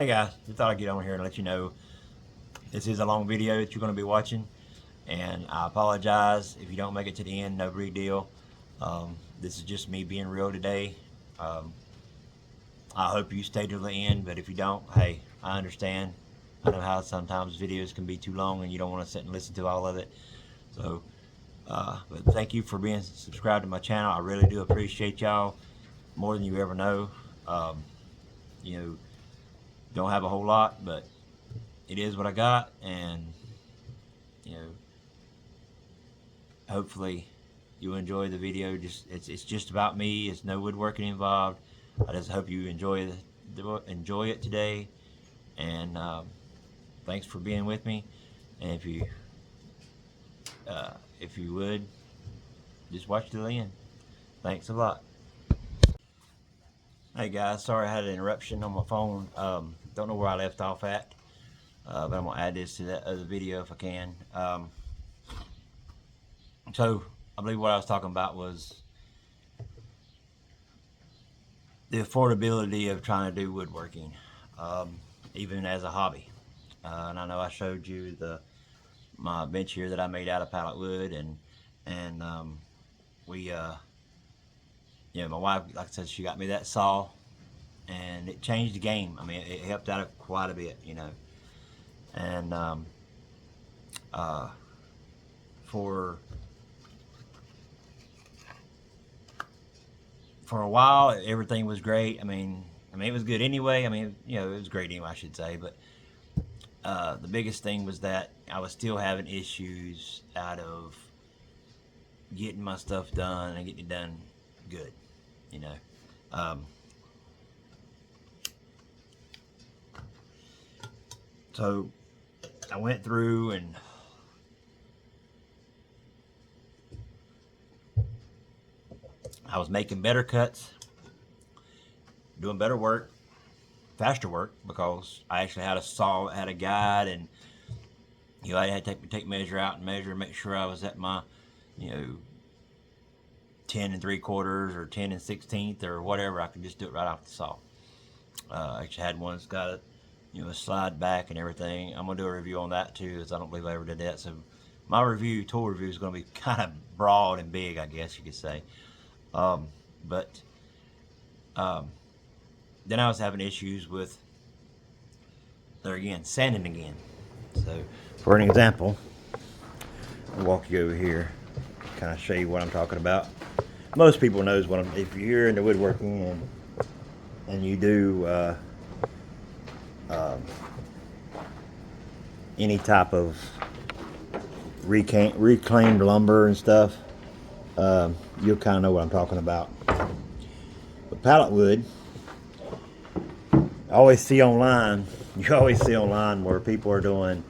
Hey guys, just thought I'd get on here and let you know this is a long video that you're going to be watching, and I apologize if you don't make it to the end. No big deal. This is just me being real today. Um, I hope you stay to the end, but if you don't, hey, I understand. I know how sometimes videos can be too long and you don't want to sit and listen to all of it. So, but thank you for being subscribed to my channel. I really do appreciate y'all more than you ever know. Um, you know, don't have a whole lot, but it is what I got, and you know, hopefully you enjoy the video. It's just about me. It's no woodworking involved. I just hope you enjoy it today, and thanks for being with me. And if you would just watch to the end. Thanks a lot. Hey guys, sorry I had an interruption on my phone. Don't know where I left off at, but I'm gonna add this to that other video if I can. So I believe what I was talking about was the affordability of trying to do woodworking, even as a hobby. And I know I showed you my bench here that I made out of pallet wood, and we, my wife, like I said, she got me that saw, and it changed the game. I mean, it helped out quite a bit, and for a while everything was great. I mean it was good anyway. I mean, it was great anyway, I should say. But the biggest thing was that I was still having issues out of getting my stuff done and getting it done good, um, so I went through and I was making better cuts, doing better work, faster work, because I actually had a saw, had a guide, and I had to take measure out and measure, make sure I was at my 10 and 3/4 or 10 and 16th or whatever. I could just do it right off the saw. I actually had one that's got a slide back and everything. I'm gonna do a review on that too, as I don't believe I ever did that. So my tool review is gonna be kind of broad and big, I guess you could say. But then I was having issues with, there again, sanding again. So for an example, I'll walk you over here, kind of show you what I'm talking about. Most people knows what if you're into woodworking and you do any type of reclaimed lumber and stuff, you'll kind of know what I'm talking about. But pallet wood, you always see online where people are doing,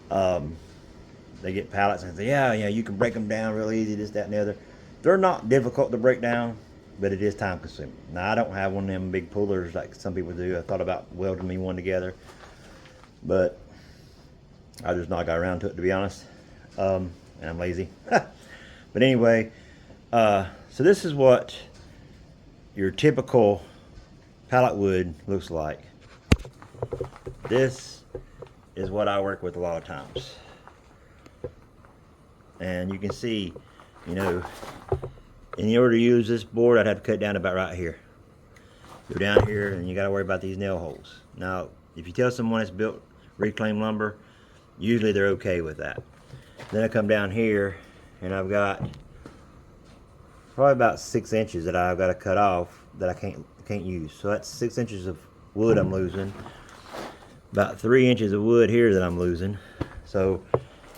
they get pallets and say, yeah, you can break them down real easy, this, that, and the other. They're not difficult to break down, but it is time consuming. Now, I don't have one of them big pullers like some people do. I thought about welding me one together, but I just not got around to it, to be honest. And I'm lazy. But anyway, so this is what your typical pallet wood looks like. This is what I work with a lot of times. And you can see, in order to use this board, I'd have to cut it down about right here. Go down here, and you got to worry about these nail holes. Now, if you tell someone it's built reclaimed lumber, usually they're okay with that. Then I come down here, and I've got probably about 6 inches that I've got to cut off that I can't use. So that's 6 inches of wood I'm losing. About 3 inches of wood here that I'm losing. So,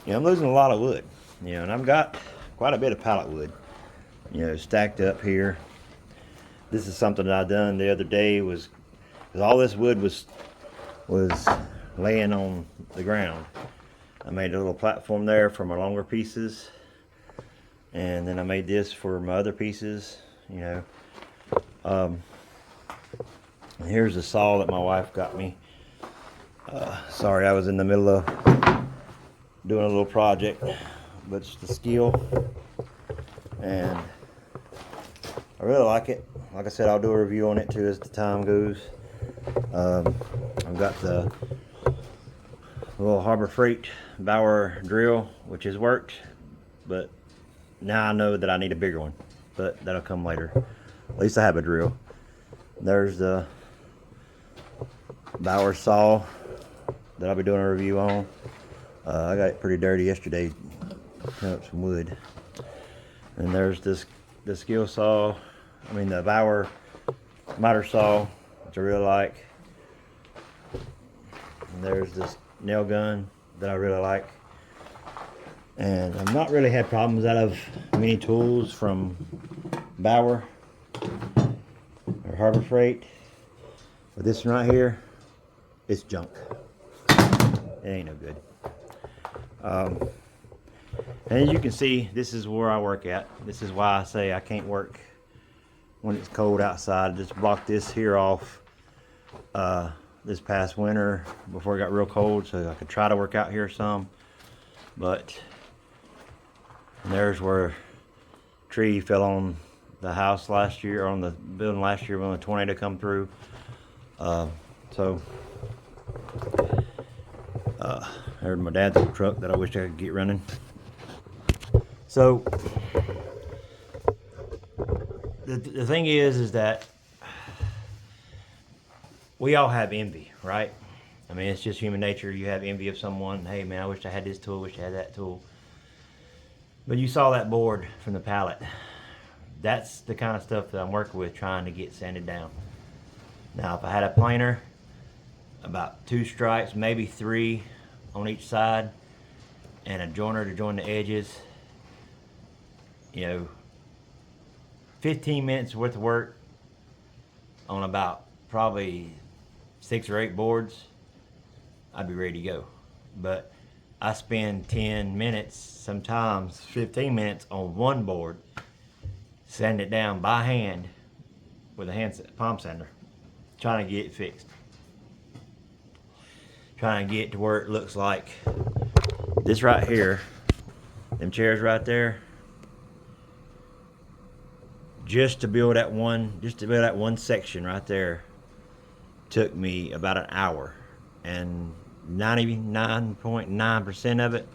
I'm losing a lot of wood. And I've got quite a bit of pallet wood, stacked up here. This is something that I done the other day, was because all this wood was laying on the ground. I made a little platform there for my longer pieces, and then I made this for my other pieces. And here's the saw that my wife got me. Sorry, I was in the middle of doing a little project, but it's the Skil, and I really like it. Like I said, I'll do a review on it too as the time goes. I've got the little Harbor Freight Bauer drill, which has worked, but now I know that I need a bigger one, but that'll come later. At least I have a drill. There's the Bauer saw that I'll be doing a review on. I got it pretty dirty yesterday, cutting up some wood. And there's the skill saw, the Bauer miter saw, which I really like. And there's this nail gun that I really like. And I've not really had problems out of many tools from Bauer or Harbor Freight. But this one right here, it's junk. It ain't no good. And as you can see, this is where I work at. This is why I say I can't work when it's cold outside. I just blocked this here off this past winter before it got real cold, so I could try to work out here some. But there's where a tree fell on the house last year, or on the building last year when the tornado come through. There's my dad's old truck that I wish I could get running. So the thing is that we all have envy, right? It's just human nature. You have envy of someone. Hey man, I wish I had this tool, wish I had that tool. But you saw that board from the pallet. That's the kind of stuff that I'm working with, trying to get sanded down. Now, if I had a planer, about 2 stripes, maybe 3 on each side, and a joiner to join the edges, 15 minutes worth of work on about probably 6 or 8 boards, I'd be ready to go. But I spend 10 minutes, sometimes 15 minutes on one board, sand it down by hand with a palm sander, trying to get it fixed. Trying to get to where it looks like this right here, them chairs right there. Just to build that one section right there took me about an hour, and 99.9% of it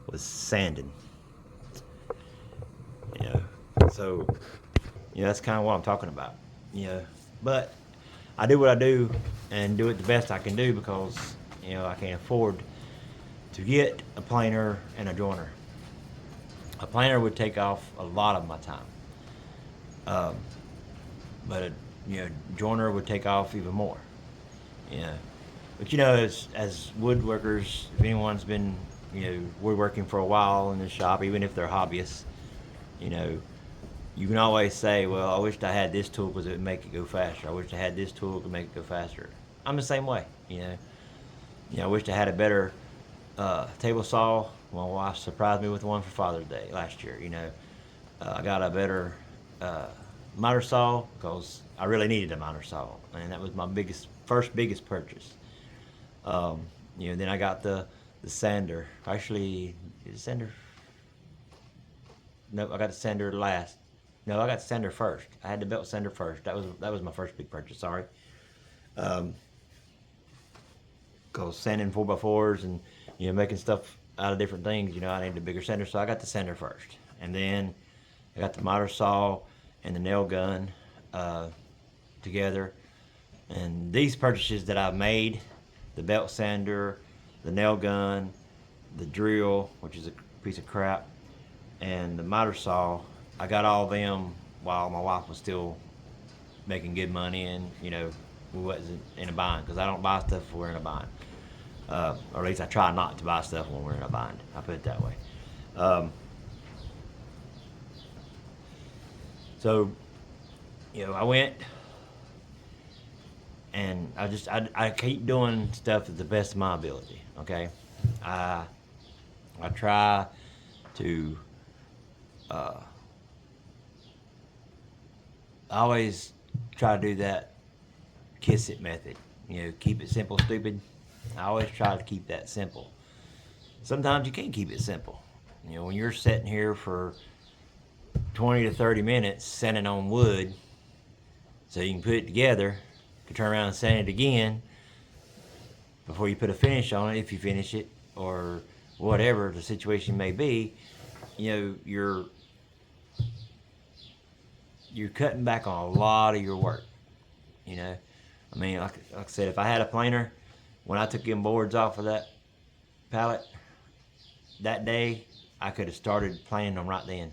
was sanding. So that's kind of what I'm talking about. But I do what I do and do it the best I can do, because I can't afford to get a planer and a joiner. A planer would take off a lot of my time, but a joiner would take off even more. But as woodworkers, if anyone's been woodworking for a while in the shop, even if they're hobbyists, you can always say, well, I wished I had this tool because it would make it go faster. I wished I had this tool to make it go faster. I'm the same way. I wished I had a better table saw. My wife surprised me with one for Father's Day last year. I got a better miter saw because I really needed a miter saw, and that was my first biggest purchase. Then I got the sander. Actually, is the sander? No, I got the sander last. No, I got the sander first. I had the belt sander first. That was my first big purchase. Sorry. Because sanding 4x4s and making stuff out of different things, I needed a bigger sander, so I got the sander first, and then I got the miter saw and the nail gun together. And these purchases that I've made, the belt sander, the nail gun, the drill, which is a piece of crap, and the miter saw, I got all of them while my wife was still making good money, and we wasn't in a bind, because I don't buy stuff if we're in a bind. Or at least I try not to buy stuff when we're in a bind. I put it that way. So I went and I keep doing stuff to the best of my ability. Okay, I try to I always try to do that kiss it method. Keep it simple, stupid. I always try to keep that simple. Sometimes you can't keep it simple. When you're sitting here for 20 to 30 minutes sanding on wood so you can put it together, could turn around and sand it again before you put a finish on it, if you finish it, or whatever the situation may be. You're cutting back on a lot of your work. I mean, like I said, if I had a planer, when I took them boards off of that pallet that day, I could have started planing them right then.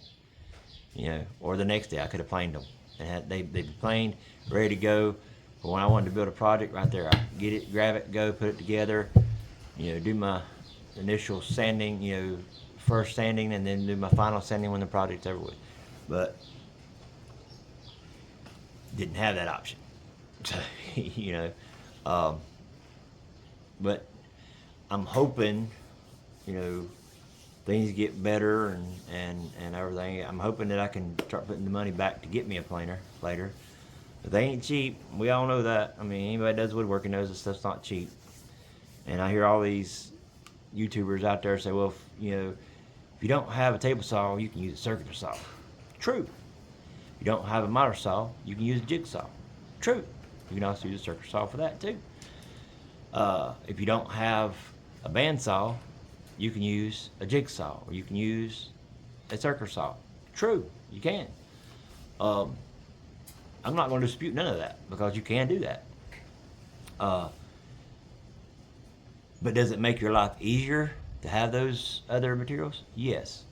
Or the next day I could have planed them, and they'd be planed, ready to go. But when I wanted to build a project right there, I get it, grab it, go, put it together. Do my initial sanding, first sanding, and then do my final sanding when the project's over with. But didn't have that option. But I'm hoping, things get better and everything. I'm hoping that I can start putting the money back to get me a planer later. But they ain't cheap. We all know that. I mean, anybody that does woodworking knows this stuff's not cheap. And I hear all these YouTubers out there say, well, if you don't have a table saw, you can use a circular saw. True. If you don't have a miter saw, you can use a jigsaw. True. You can also use a circular saw for that too. If you don't have a bandsaw, you can use a jigsaw, or you can use a circular saw. True, you can. I'm not going to dispute none of that, because you can do that. But does it make your life easier to have those other materials? Yes.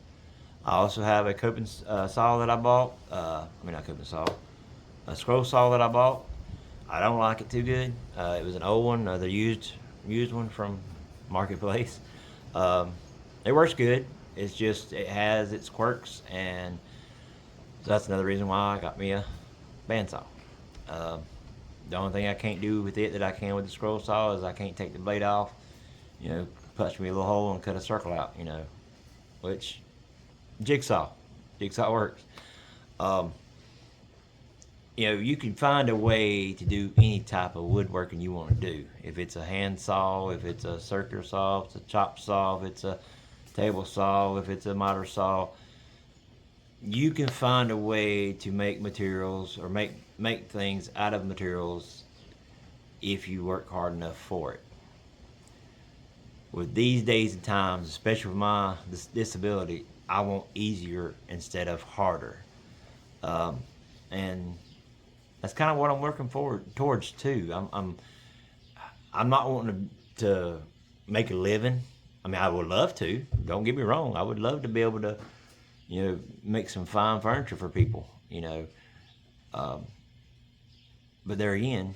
I also have a coping saw that I bought. Not coping saw, a scroll saw that I bought. I don't like it too good. It was an old one, the used one from Marketplace. It works good. It's just, it has its quirks, and so that's another reason why I got me a bandsaw. The only thing I can't do with it that I can with the scroll saw is I can't take the blade off, punch me a little hole and cut a circle out, which jigsaw works. You can find a way to do any type of woodworking you want to do. If it's a hand saw, if it's a circular saw, if it's a chop saw, if it's a table saw, if it's a miter saw, you can find a way to make materials, or make things out of materials, if you work hard enough for it. With these days and times, especially with my disability, I want easier instead of harder. And that's kind of what I'm working towards too. I'm not wanting to make a living. I mean, I would love to. Don't get me wrong. I would love to be able to, make some fine furniture for people. But there again,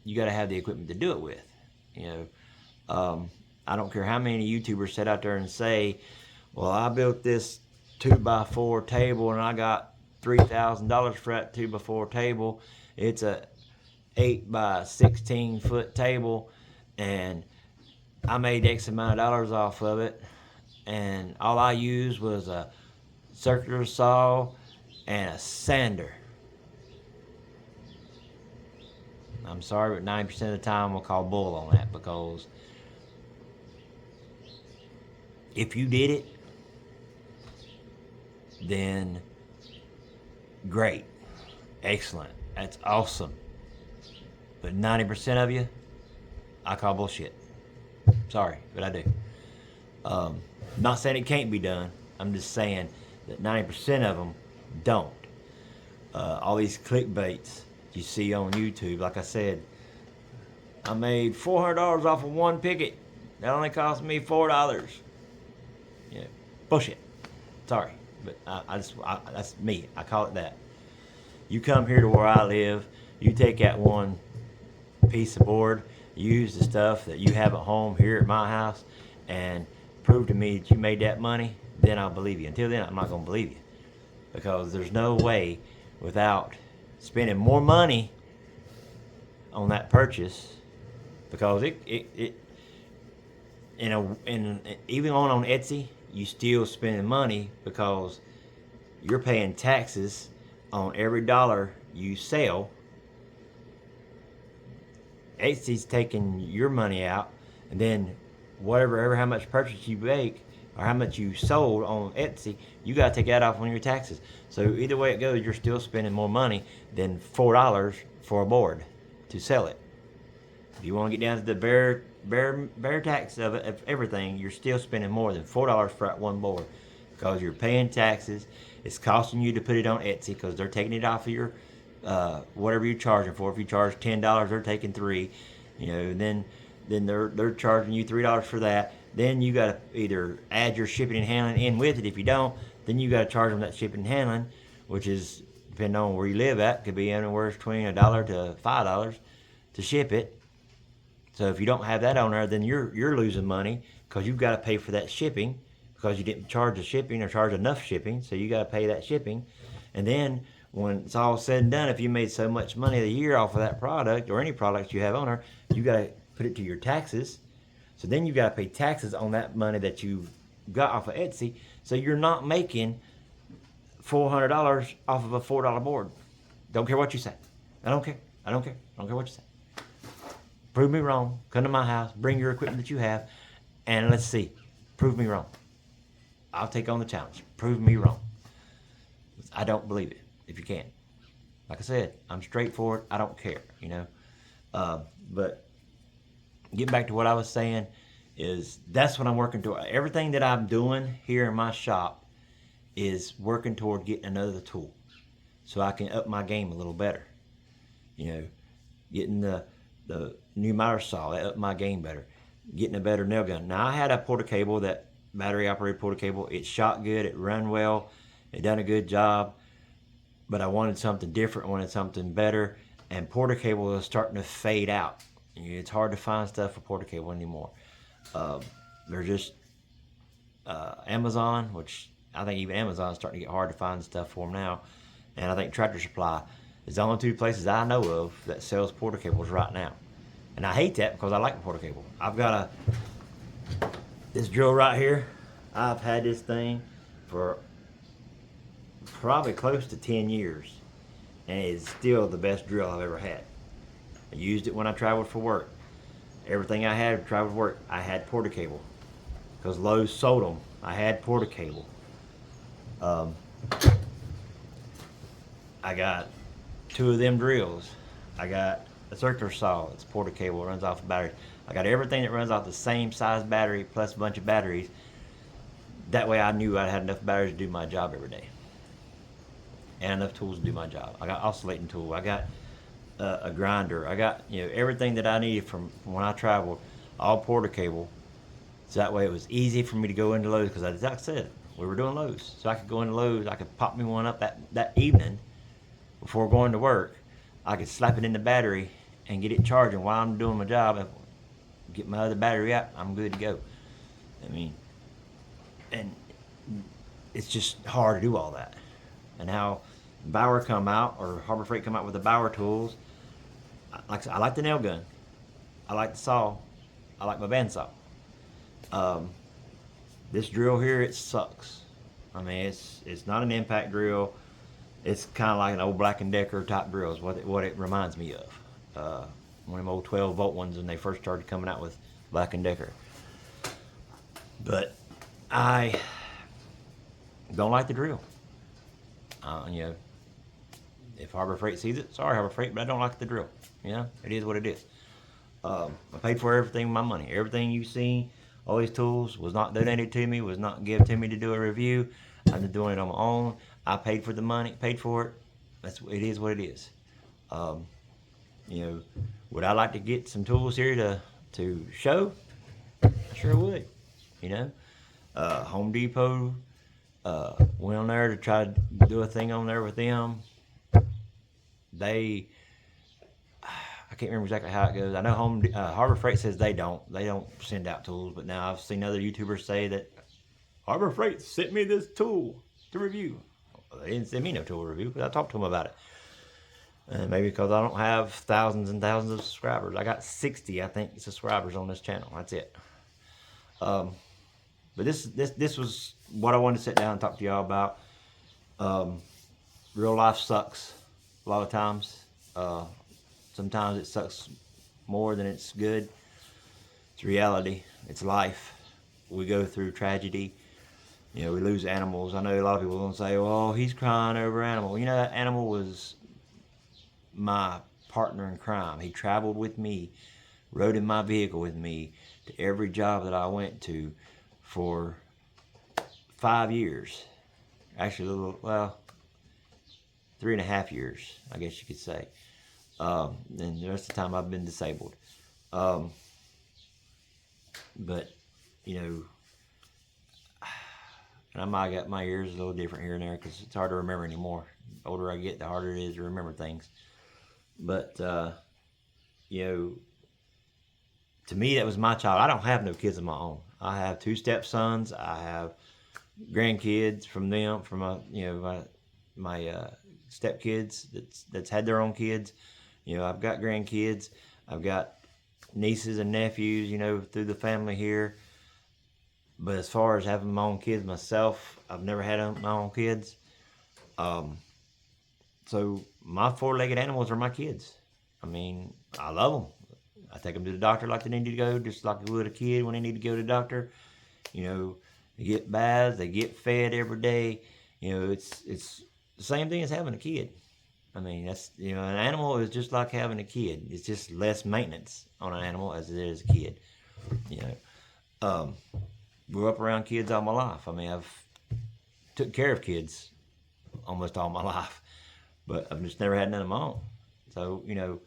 you got to have the equipment to do it with. I don't care how many YouTubers sit out there and say, well, I built this 2x4 table and I got $3,000 for that 2x4 table. It's a 8x16 foot table, and I made X amount of dollars off of it, and all I used was a circular saw and a sander. I'm sorry, but 90% of the time we'll call bull on that, because if you did it, then great, excellent, that's awesome. But 90% of you, I call bullshit. Sorry, but I do. Not saying it can't be done. I'm just saying that 90% of them don't. All these clickbaits you see on YouTube, like I said, I made $400 off of one picket. That only cost me $4. Yeah, bullshit. Sorry, but that's me. I call it that. You come here to where I live, you take that one piece of board, use the stuff that you have at home here at my house, and prove to me that you made that money, then I'll believe you. Until then, I'm not going to believe you, because there's no way, without spending more money on that purchase, because even on Etsy, you still spending money, because you're paying taxes on every dollar you sell. Etsy's taking your money out, and then how much purchase you make, or how much you sold on Etsy, you got to take that off on your taxes. So either way it goes, you're still spending more money than $4 for a board. to sell it. If you want to get down to the bare tax of it, of everything, you're still spending more than $4 for that one board, because you're paying taxes. It's costing you to put it on Etsy because they're taking it off of your whatever you're charging for. If you charge $10, they're taking $3. You know, then they're charging you $3 for that. Then you got to either add your shipping and handling in with it. If you don't, then you got to charge them that shipping and handling, which is, depending on where you live at, could be anywhere between $1 to $5 to ship it. So if you don't have that on there, then you're losing money because you've got to pay for that shipping because you didn't charge the shipping or charge enough shipping. So you got to pay that shipping. And then when it's all said and done, if you made so much money a year off of that product or any products you have on there, you got to put it to your taxes. So then you got to pay taxes on that money that you got off of Etsy. So you're not making $400 off of a $4 board. Don't care what you say. I don't care. I don't care. I don't care what you say. Prove me wrong. Come to my house. Bring your equipment that you have, and let's see. Prove me wrong. I'll take on the challenge. Prove me wrong. I don't believe it. If you can, like I said, I'm straightforward. I don't care. You know. But getting back to what I was saying is that's what I'm working toward. Everything that I'm doing here in my shop is working toward getting another tool, so I can up my game a little better. You know, getting the new miter saw, that upped my game better. Getting a better nail gun. Now I had a Porta-Cable, that battery operated Porta-Cable. It shot good, it ran well, it done a good job, but I wanted something different, I wanted something better, and Porta-Cable was starting to fade out. It's hard to find stuff for Porta-Cable anymore. They're just Amazon, which I think even Amazon's starting to get hard to find stuff for them now, and I think Tractor Supply is the only two places I know of that sells Porta-Cables right now. And I hate that because I like the Porta-Cable. I've got this drill right here. I've had this thing for probably close to 10 years, and it is still the best drill I've ever had. I used it when I traveled for work. Everything I had to travel for work, I had Porta-Cable because Lowe's sold them. I had Porta-Cable. I got 2 of them drills. I got a circular saw. It's Porta-Cable. It runs off a battery. I got everything that runs off the same size battery plus a bunch of batteries. That way I knew I had enough batteries to do my job every day. And enough tools to do my job. I got oscillating tool. I got a grinder. I got, you know, everything that I needed from when I traveled, all Porta-Cable. So that way it was easy for me to go into Lowe's, because like I said, we were doing Lowe's. So I could go into Lowe's, I could pop me one up that evening before going to work. I could slap it in the battery and get it charging while I'm doing my job. Get my other battery out, I'm good to go. I mean, and it's just hard to do all that. And how Bauer come out, or Harbor Freight come out with the Bauer tools. Like I said, I like the nail gun. I like the saw. I like my bandsaw. This drill here, it sucks. I mean, it's not an impact drill. It's kind of like an old Black & Decker type drill is what it reminds me of. One of them old 12-volt ones when they first started coming out with Black & Decker. But I don't like the drill. You know, if Harbor Freight sees it, sorry Harbor Freight, but I don't like the drill. You know, it is what it is. I paid for everything with my money. Everything you see, all these tools, was not donated to me, was not given to me to do a review. I've been doing it on my own. I paid for the money, paid for it. It is what it is. You know, would I like to get some tools here to show? I sure would. You know, Home Depot, went on there to try to do a thing on there with them. I can't remember exactly how it goes. I know Harbor Freight says they don't send out tools, but now I've seen other YouTubers say that Harbor Freight sent me this tool to review. Well, they didn't send me no tool review, but I talked to them about it. And maybe because I don't have thousands and thousands of subscribers. I got 60, I think, subscribers on this channel. That's it. But this was what I wanted to sit down and talk to y'all about. Real life sucks a lot of times. Sometimes it sucks more than it's good. It's reality. It's life. We go through tragedy. You know, we lose animals. I know a lot of people will say, well, he's crying over animal. You know, that animal was my partner in crime. He traveled with me, rode in my vehicle with me to every job that I went to for 5 years. Actually, a little, well, 3.5 years, I guess you could say. And the rest of the time I've been disabled. But, you know, and I might got my ears a little different here and there because it's hard to remember anymore. The older I get, the harder it is to remember things. But, you know, to me, that was my child. I don't have no kids of my own. I have 2 stepsons. I have grandkids from them, from my stepkids that's had their own kids. You know, I've got grandkids. I've got nieces and nephews, you know, through the family here. But as far as having my own kids myself, I've never had my own kids. So my 4-legged animals are my kids. I mean, I love them. I take them to the doctor like they need to go, just like I would a kid when they need to go to the doctor. You know, they get baths, they get fed every day. You know, it's the same thing as having a kid. I mean, that's, you know, an animal is just like having a kid. It's just less maintenance on an animal as it is a kid. You know, grew up around kids all my life. I mean, I've took care of kids almost all my life, but I've just never had none of my own. So, you know,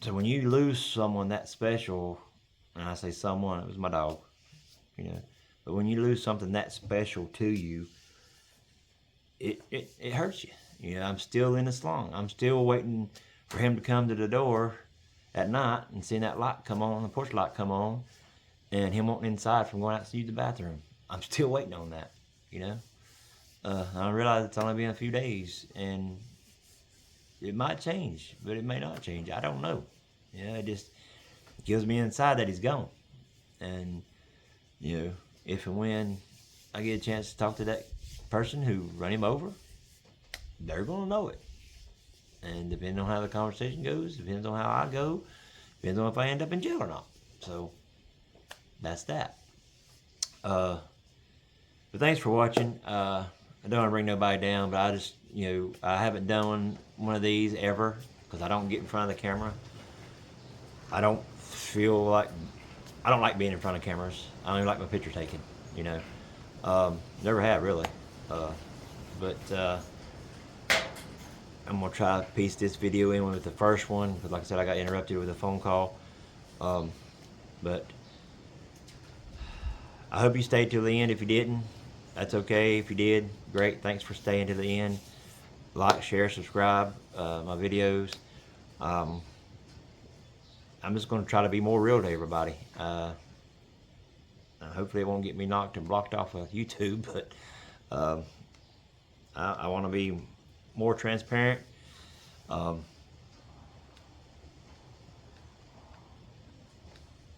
so when you lose someone that special, and I say someone, it was my dog, you know, but when you lose something that special to you, it hurts you. You know, I'm still in the slung. I'm still waiting for him to come to the door at night and seeing that light come on, the porch light come on, and him wanting inside from going out to use the bathroom. I'm still waiting on that, you know. I realize it's only been a few days, and it might change, but it may not change. I don't know. You know, it just gives me inside that he's gone. And, you know, if and when I get a chance to talk to that person who run him over, they're going to know it. And depending on how the conversation goes, depends on how I go, depends on if I end up in jail or not. So, that's that. But thanks for watching. I don't want to bring nobody down, but I just, you know, I haven't done one of these ever because I don't get in front of the camera. I don't like being in front of cameras. I don't even like my picture taken, you know. Never have really. But I'm gonna try to piece this video in with the first one because, like I said, I got interrupted with a phone call. But I hope you stayed till the end. If you didn't, that's okay. If you did, great. Thanks for staying to the end. Like, share, subscribe my videos. I'm just going to try to be more real to everybody. Hopefully it won't get me knocked and blocked off of YouTube, but I want to be more transparent. I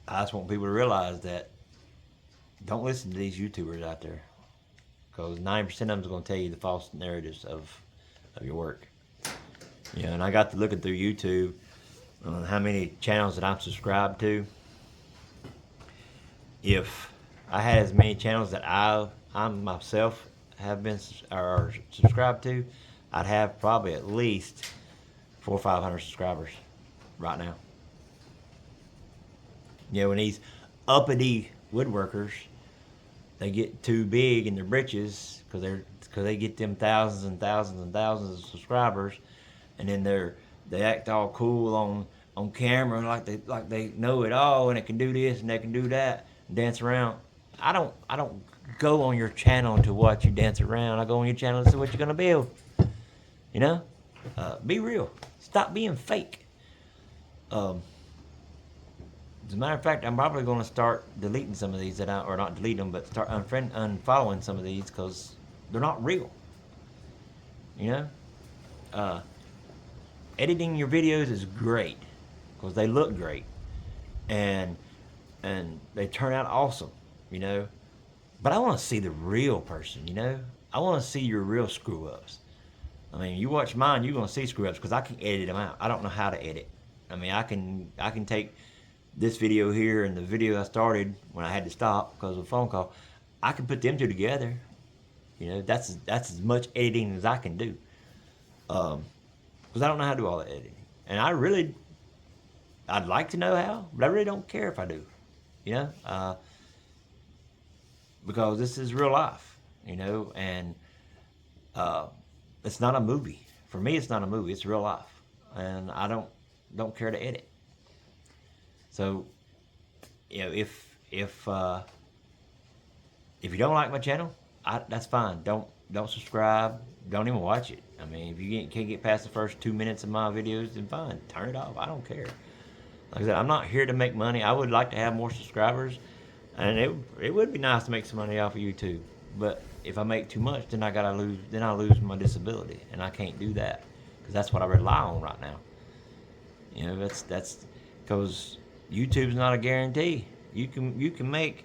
just want people to realize that don't listen to these YouTubers out there, because 90% of them is going to tell you the false narratives of your work. You know, and I got to looking through YouTube on how many channels that I'm subscribed to. If I had as many channels that I myself have been or subscribed to, I'd have probably at least 400 or 500 subscribers right now. You know, when these uppity woodworkers, they get too big in their britches because they get them thousands and thousands and thousands of subscribers, and then they act all cool on camera like they know it all and they can do this and they can do that and dance around. I don't go on your channel to watch you dance around. I go on your channel to see what you're gonna build. You know, be real. Stop being fake. As a matter of fact, I'm probably going to start deleting some of these or not delete them, but start unfollowing some of these because they're not real. You know, editing your videos is great because they look great and they turn out awesome. You know, but I want to see the real person. You know, I want to see your real screw ups. I mean, you watch mine, you're going to see screw ups because I can edit them out. I don't know how to edit. I mean, I can take this video here and the video I started when I had to stop because of a phone call, I can put them two together. You know, that's as much editing as I can do. Because I don't know how to do all the editing. And I'd like to know how, but I really don't care if I do, you know, because this is real life, you know, and it's not a movie. For me, it's not a movie. It's real life, and I don't care to edit. So, you know, if you don't like my channel, that's fine. Don't subscribe. Don't even watch it. I mean, if you can't get past the first 2 minutes of my videos, then fine, turn it off. I don't care. Like I said, I'm not here to make money. I would like to have more subscribers, and it would be nice to make some money off of YouTube. But if I make too much, then I lose my disability, and I can't do that because that's what I rely on right now. You know, that's because YouTube's not a guarantee. You can make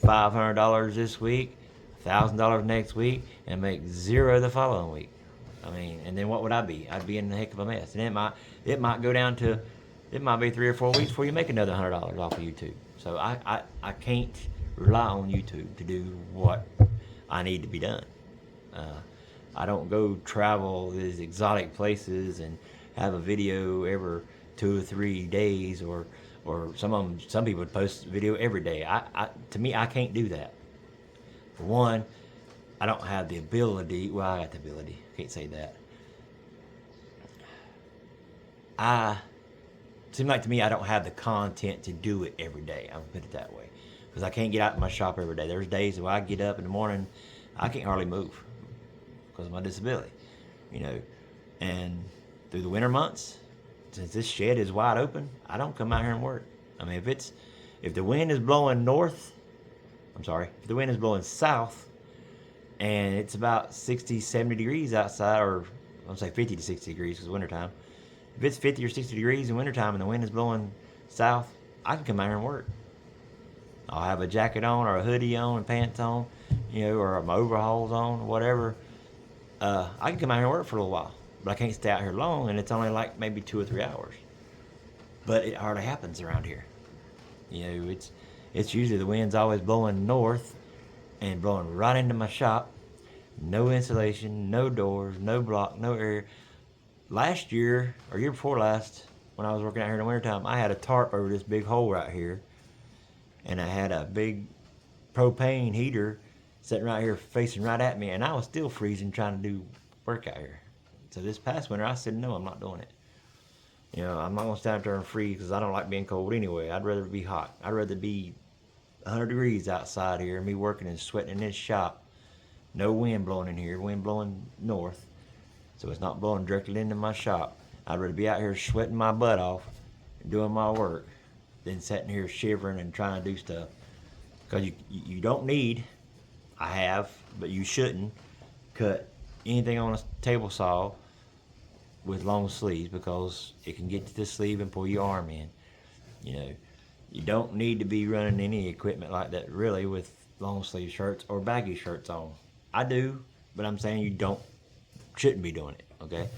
$500 this week, $1,000 next week, and make zero the following week. I mean, and then what would I be? I'd be in a heck of a mess. And it might go down to, it might be 3 or 4 weeks before you make another $100 off of YouTube. So I can't rely on YouTube to do what I need to be done. I don't go travel these exotic places and have a video every 2 or 3 days, or some people would post a video every day. To me, I can't do that. For one, I don't have the ability. Well, I got the ability. I can't say that. Seems like to me I don't have the content to do it every day. I'll put it that way, because I can't get out of my shop every day. There's days where I get up in the morning, I can't hardly move because of my disability, you know. And through the winter months, since this shed is wide open, I don't come out here and work. I mean, if the wind is blowing if the wind is blowing south and it's about 60, 70 degrees outside, or I'll say 50 to 60 degrees because wintertime. If it's 50 or 60 degrees in wintertime and the wind is blowing south, I can come out here and work. I'll have a jacket on or a hoodie on and pants on, you know, or my overalls on, or whatever. I can come out here and work for a little while, but I can't stay out here long, and it's only like maybe 2 or 3 hours. But it hardly happens around here. You know, it's usually the wind's always blowing north and blowing right into my shop. No insulation, no doors, no block, no air. Last year, or year before last, when I was working out here in the wintertime, I had a tarp over this big hole right here, and I had a big propane heater sitting right here facing right at me, and I was still freezing trying to do work out here. So this past winter, I said, no, I'm not doing it. You know, I'm not going to stand up there and freeze because I don't like being cold anyway. I'd rather be hot. I'd rather be 100 degrees outside here and me working and sweating in this shop. No wind blowing in here, wind blowing north. So it's not blowing directly into my shop. I'd rather be out here sweating my butt off and doing my work than sitting here shivering and trying to do stuff. Because you don't need, I have, but you shouldn't cut anything on a table saw with long sleeves, because it can get to the sleeve and pull your arm in. You know, you don't need to be running any equipment like that really with long sleeve shirts or baggy shirts on. I do, but I'm saying you shouldn't be doing it, okay?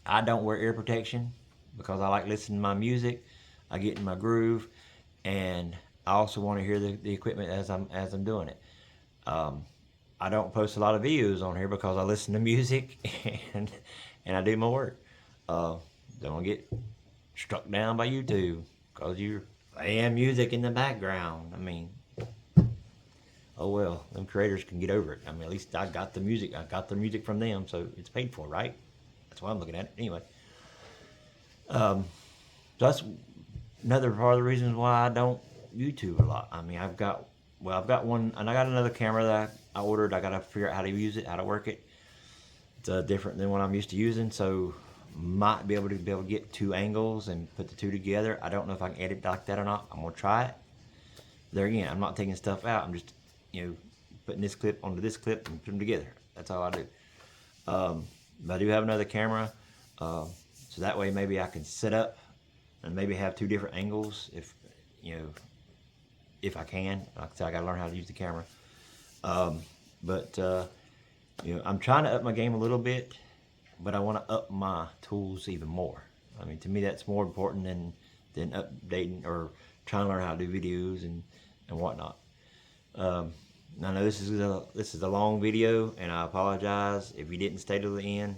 I don't wear ear protection because I like listening to my music. I get in my groove, and I also want to hear the equipment as I'm doing it. I don't post a lot of videos on here because I listen to music and I do my work. Don't want to get struck down by YouTube because you're playing music in the background. I mean, oh well, them creators can get over it. I mean, at least I got the music. I got the music from them, so it's paid for, right? That's why I'm looking at it anyway. So that's another part of the reasons why I don't YouTube a lot. I mean, I've got one, and I got another camera that I ordered. I got to figure out how to use it, how to work it. It's different than what I'm used to using, so might be able to get 2 angles and put the 2 together. I don't know if I can edit like that or not. I'm gonna try it. There again, I'm not taking stuff out. I'm just, you know, putting this clip onto this clip and put them together. That's all I do. But I do have another camera, so that way maybe I can set up and maybe have 2 different angles if, you know, if I can. Like I said, I gotta learn how to use the camera. You know, I'm trying to up my game a little bit, but I want to up my tools even more. I mean, to me, that's more important than updating or trying to learn how to do videos and whatnot. I know this is a long video, and I apologize if you didn't stay to the end.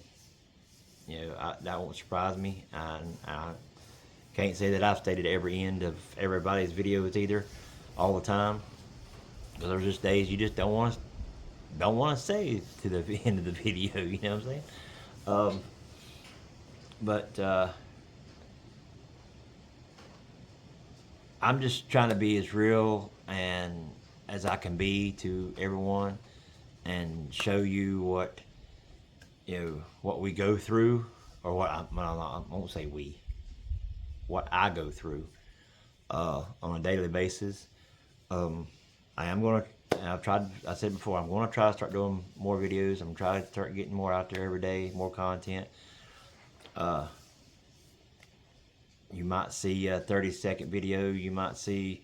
that won't surprise me. And I can't say that I've stayed at every end of everybody's videos either, all the time. Because there's just days you just don't want to stay to the end of the video. You know what I'm saying? But I'm just trying to be as real and as I can be to everyone, and show you what what we go through, or I won't say we, what I go through on a daily basis. I am gonna. I said before, I'm gonna try to start doing more videos. I'm trying to start getting more out there every day, more content. You might see a 30-second video. You might see,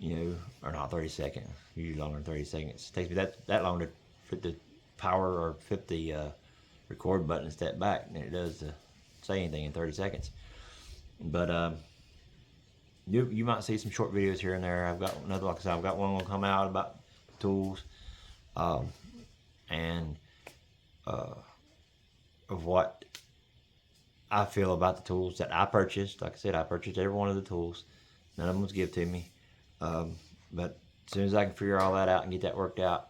or not 30-second. Usually longer than 30 seconds. It takes me that long to flip the power or flip the record button and step back than it does to say anything in 30 seconds. But you might see some short videos here and there. I've got another, like I said, I've got one gonna come out about tools, and of what I feel about the tools that I purchased. Like I said, I purchased every one of the tools. None of them was given to me. But as soon as I can figure all that out and get that worked out,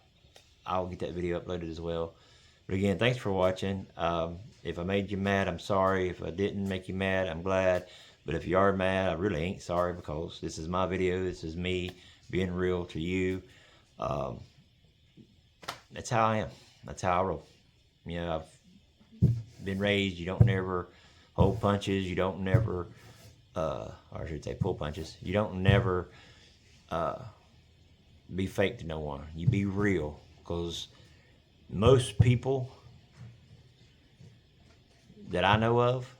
I'll get that video uploaded as well. But again, thanks for watching. If I made you mad, I'm sorry. If I didn't make you mad, I'm glad. But if you are mad, I really ain't sorry, because this is my video. This is me being real to you. That's how I am. That's how I roll. I've been raised, you don't never hold punches. You don't never, or I should say pull punches. You don't never be fake to no one. You be real, because most people that I know of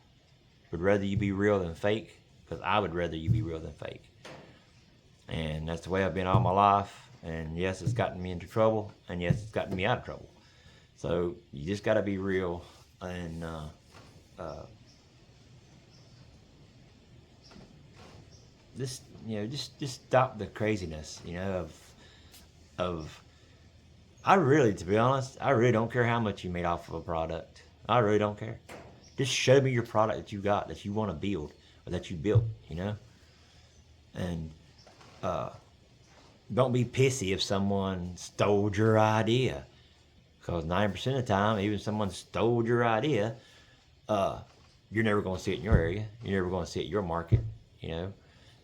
would rather you be real than fake, because I would rather you be real than fake. And that's the way I've been all my life. And yes, it's gotten me into trouble, and yes, it's gotten me out of trouble. So you just got to be real, and just stop the craziness, of I really, to be honest, I really don't care how much you made off of a product. I really don't care. Just show me your product that you got, that you want to build, or that you built, and don't be pissy if someone stole your idea, because 90% of the time, even if someone stole your idea, you're never going to see it in your area. You're never going to see it in your market.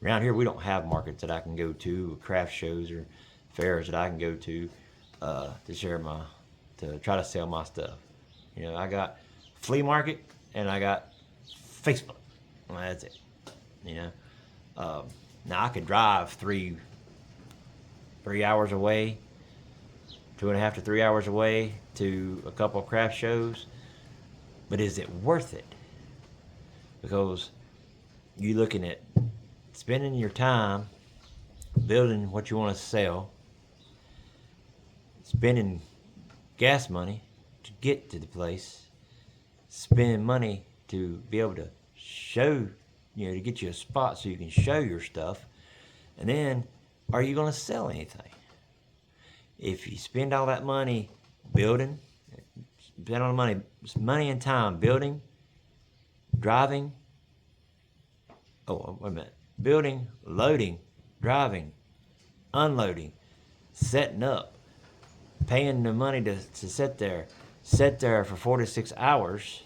Around here, we don't have markets that I can go to, craft shows or fairs that I can go to to try to sell my stuff. I got flea market and I got Facebook. Well, that's it. Now I could drive three hours away, 2.5 to 3 hours away to a couple of craft shows, but is it worth it? Because you're looking at spending your time building what you want to sell, spending gas money to get to the place, spending money to be able to show, to get you a spot so you can show your stuff, and then are you going to sell anything? If you spend all that money building, spend all the money and time building, driving, wait a minute, building, loading, driving, unloading, setting up, paying the money to sit there for 4 to 6 hours,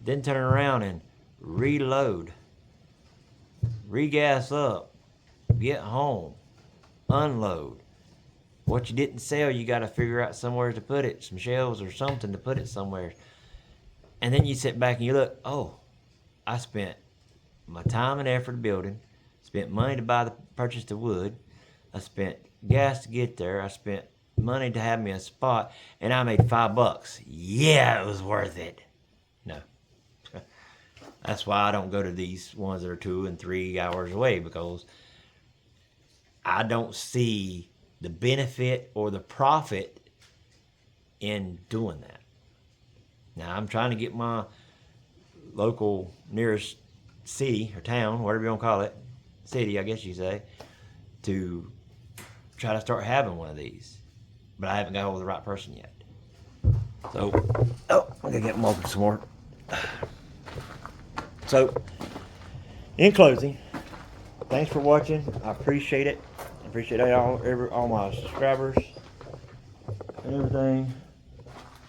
then turn around and reload, regas up, get home, unload. What you didn't sell, you got to figure out somewhere to put it, some shelves or something to put it somewhere. And then you sit back and you look, I spent my time and effort building, spent money to purchase the wood, I spent gas to get there, I spent money to have me a spot, and I made $5. Yeah, it was worth it. No. That's why I don't go to these ones that are 2 and 3 hours away, because I don't see the benefit or the profit in doing that. Now, I'm trying to get my local nearest city or town, whatever you want to call it, city, I guess you say, to try to start having one of these. But I haven't got hold of the right person yet. So, oh, I'm gonna get them open some more. So, in closing, thanks for watching. I appreciate it. I appreciate all my subscribers and everything.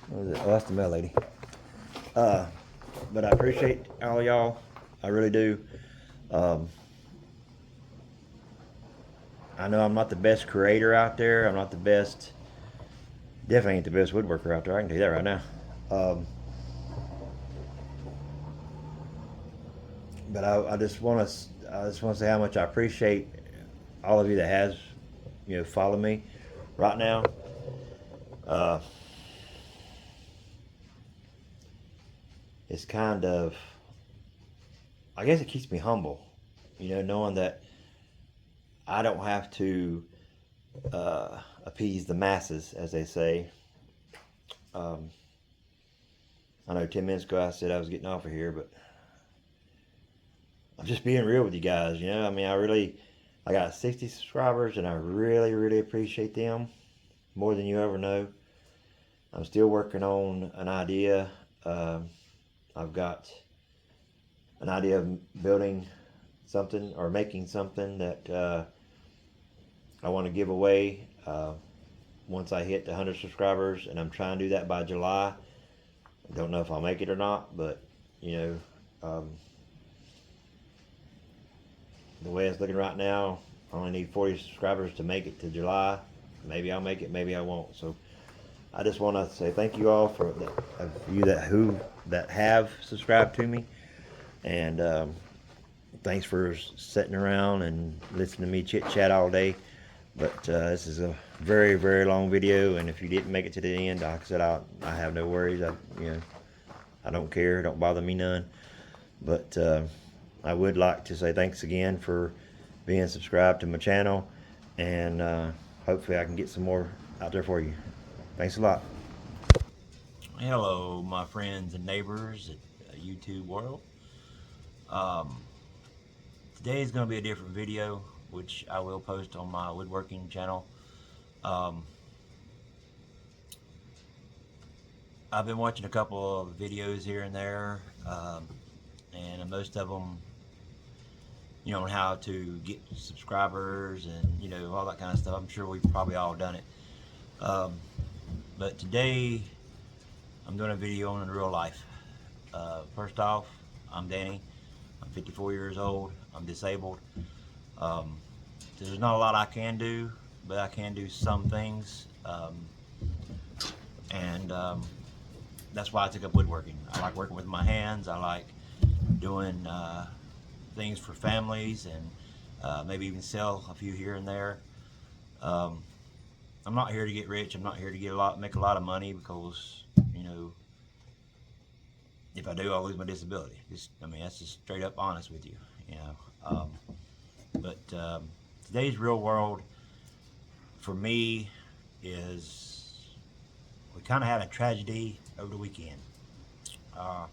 What was it? Oh, that's the mail lady. But I appreciate all y'all. I really do. Um, I know I'm not the best creator out there. I'm not the best. Definitely ain't the best woodworker out there. I can tell you that right now. Um, but I just want to. I just want to say how much I appreciate all of you that has, followed me right now. Uh, it's kind of, I guess it keeps me humble, knowing that I don't have to appease the masses, as they say. Um, I know 10 minutes ago I said I was getting off of here, but I'm just being real with you guys. I mean, I got 60 subscribers, and I really, really appreciate them more than you ever know. I'm still working on an idea. I've got an idea of building something or making something that I want to give away once I hit 100 subscribers, and I'm trying to do that by July. I don't know if I'll make it or not, but the way it's looking right now, I only need 40 subscribers to make it to July. Maybe I'll make it, maybe I won't. So I just want to say thank you all for you that have subscribed to me, and thanks for sitting around and listening to me chit chat all day. But this is a very, very long video, and if you didn't make it to the end, like I said, I have no worries. I don't care. It don't bother me none. But I would like to say thanks again for being subscribed to my channel, and hopefully I can get some more out there for you. Thanks a lot. Hello, my friends and neighbors at YouTube world. Today is going to be a different video, which I will post on my woodworking channel. I've been watching a couple of videos here and there, and most of them, on how to get subscribers and, all that kind of stuff. I'm sure we've probably all done it. But today, I'm doing a video on real life. First off, I'm Danny. I'm 54 years old. I'm disabled. There's not a lot I can do, but I can do some things. And that's why I took up woodworking. I like working with my hands. I like doing things for families, and maybe even sell a few here and there. I'm not here to get rich. I'm not here to make a lot of money, because if I do, I'll lose my disability. That's just straight up honest with you. But today's real world for me is, we kind of had a tragedy over the weekend. I'll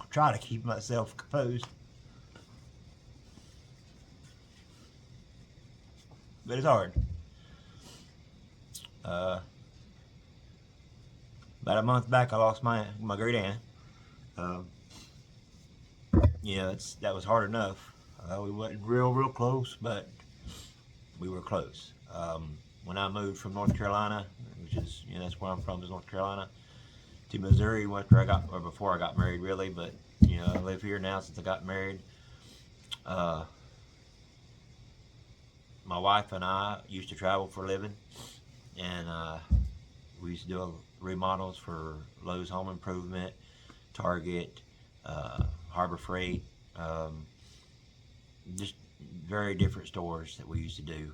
try to keep myself composed, but it's hard. About a month back, I lost my great aunt. That was hard enough. We wasn't real close, but we were close. When I moved from North Carolina, which is, that's where I'm from, is North Carolina, to Missouri before I got married, really. But I live here now since I got married. My wife and I used to travel for a living, and we used to do remodels for Lowe's Home Improvement, Target, Harbor Freight, just very different stores that we used to do.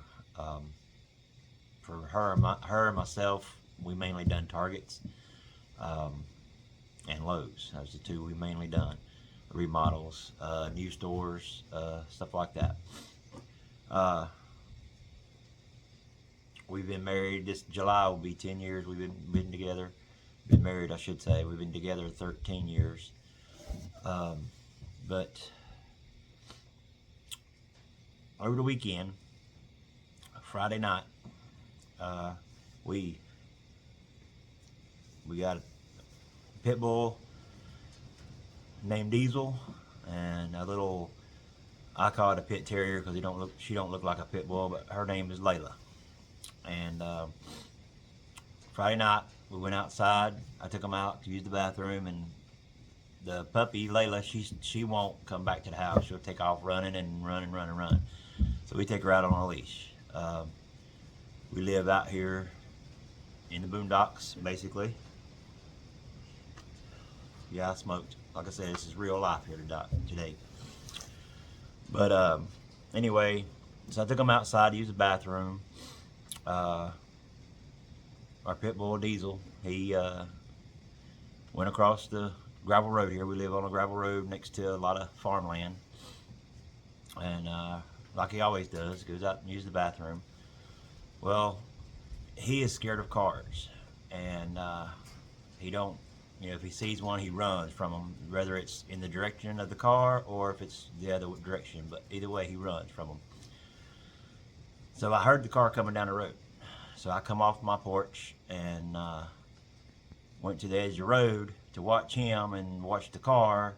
For her and myself, we mainly done Targets and Lowe's. Those are the two we mainly done. Remodels, new stores, stuff like that. We've been married. This July will be 10 years we've been together. Been married, I should say. We've been together 13 years. But over the weekend, Friday night, we got a pit bull named Diesel, and a little, I call it a pit terrier because she don't look like a pit bull, but her name is Layla. And Friday night we went outside. I took them out to use the bathroom, and the puppy Layla, she won't come back to the house. She'll take off running and run and run and run. So we take her out on a leash. We live out here in the boondocks, basically. Yeah, I smoked. Like I said, this is real life here today. But anyway, so I took them outside to use the bathroom. Our pit bull Diesel, he went across the gravel road here. We live on a gravel road next to a lot of farmland, and like he always does, goes out and uses the bathroom. Well, he is scared of cars, and he don't, if he sees one, he runs from them, whether it's in the direction of the car or if it's the other direction, but either way he runs from them. So I heard the car coming down the road, so I come off my porch and went to the edge of the road to watch him and watch the car,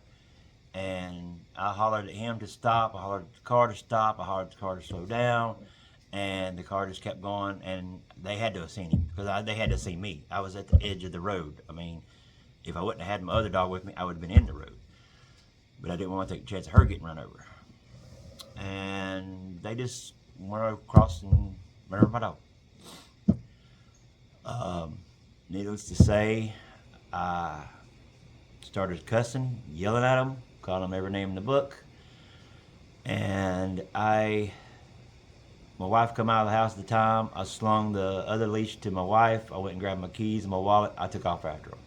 and I hollered at him to stop, I hollered at the car to stop, I hollered at the car to slow down, and the car just kept going, and they had to have seen him, because they had to see me. I was at the edge of the road. I mean, if I wouldn't have had my other dog with me, I would have been in the road. But I didn't want to take a chance of her getting run over. And they just went across and ran over my dog. Needless to say, I started cussing, yelling at them, calling them every name in the book. And my wife come out of the house at the time. I slung the other leash to my wife. I went and grabbed my keys and my wallet. I took off after them.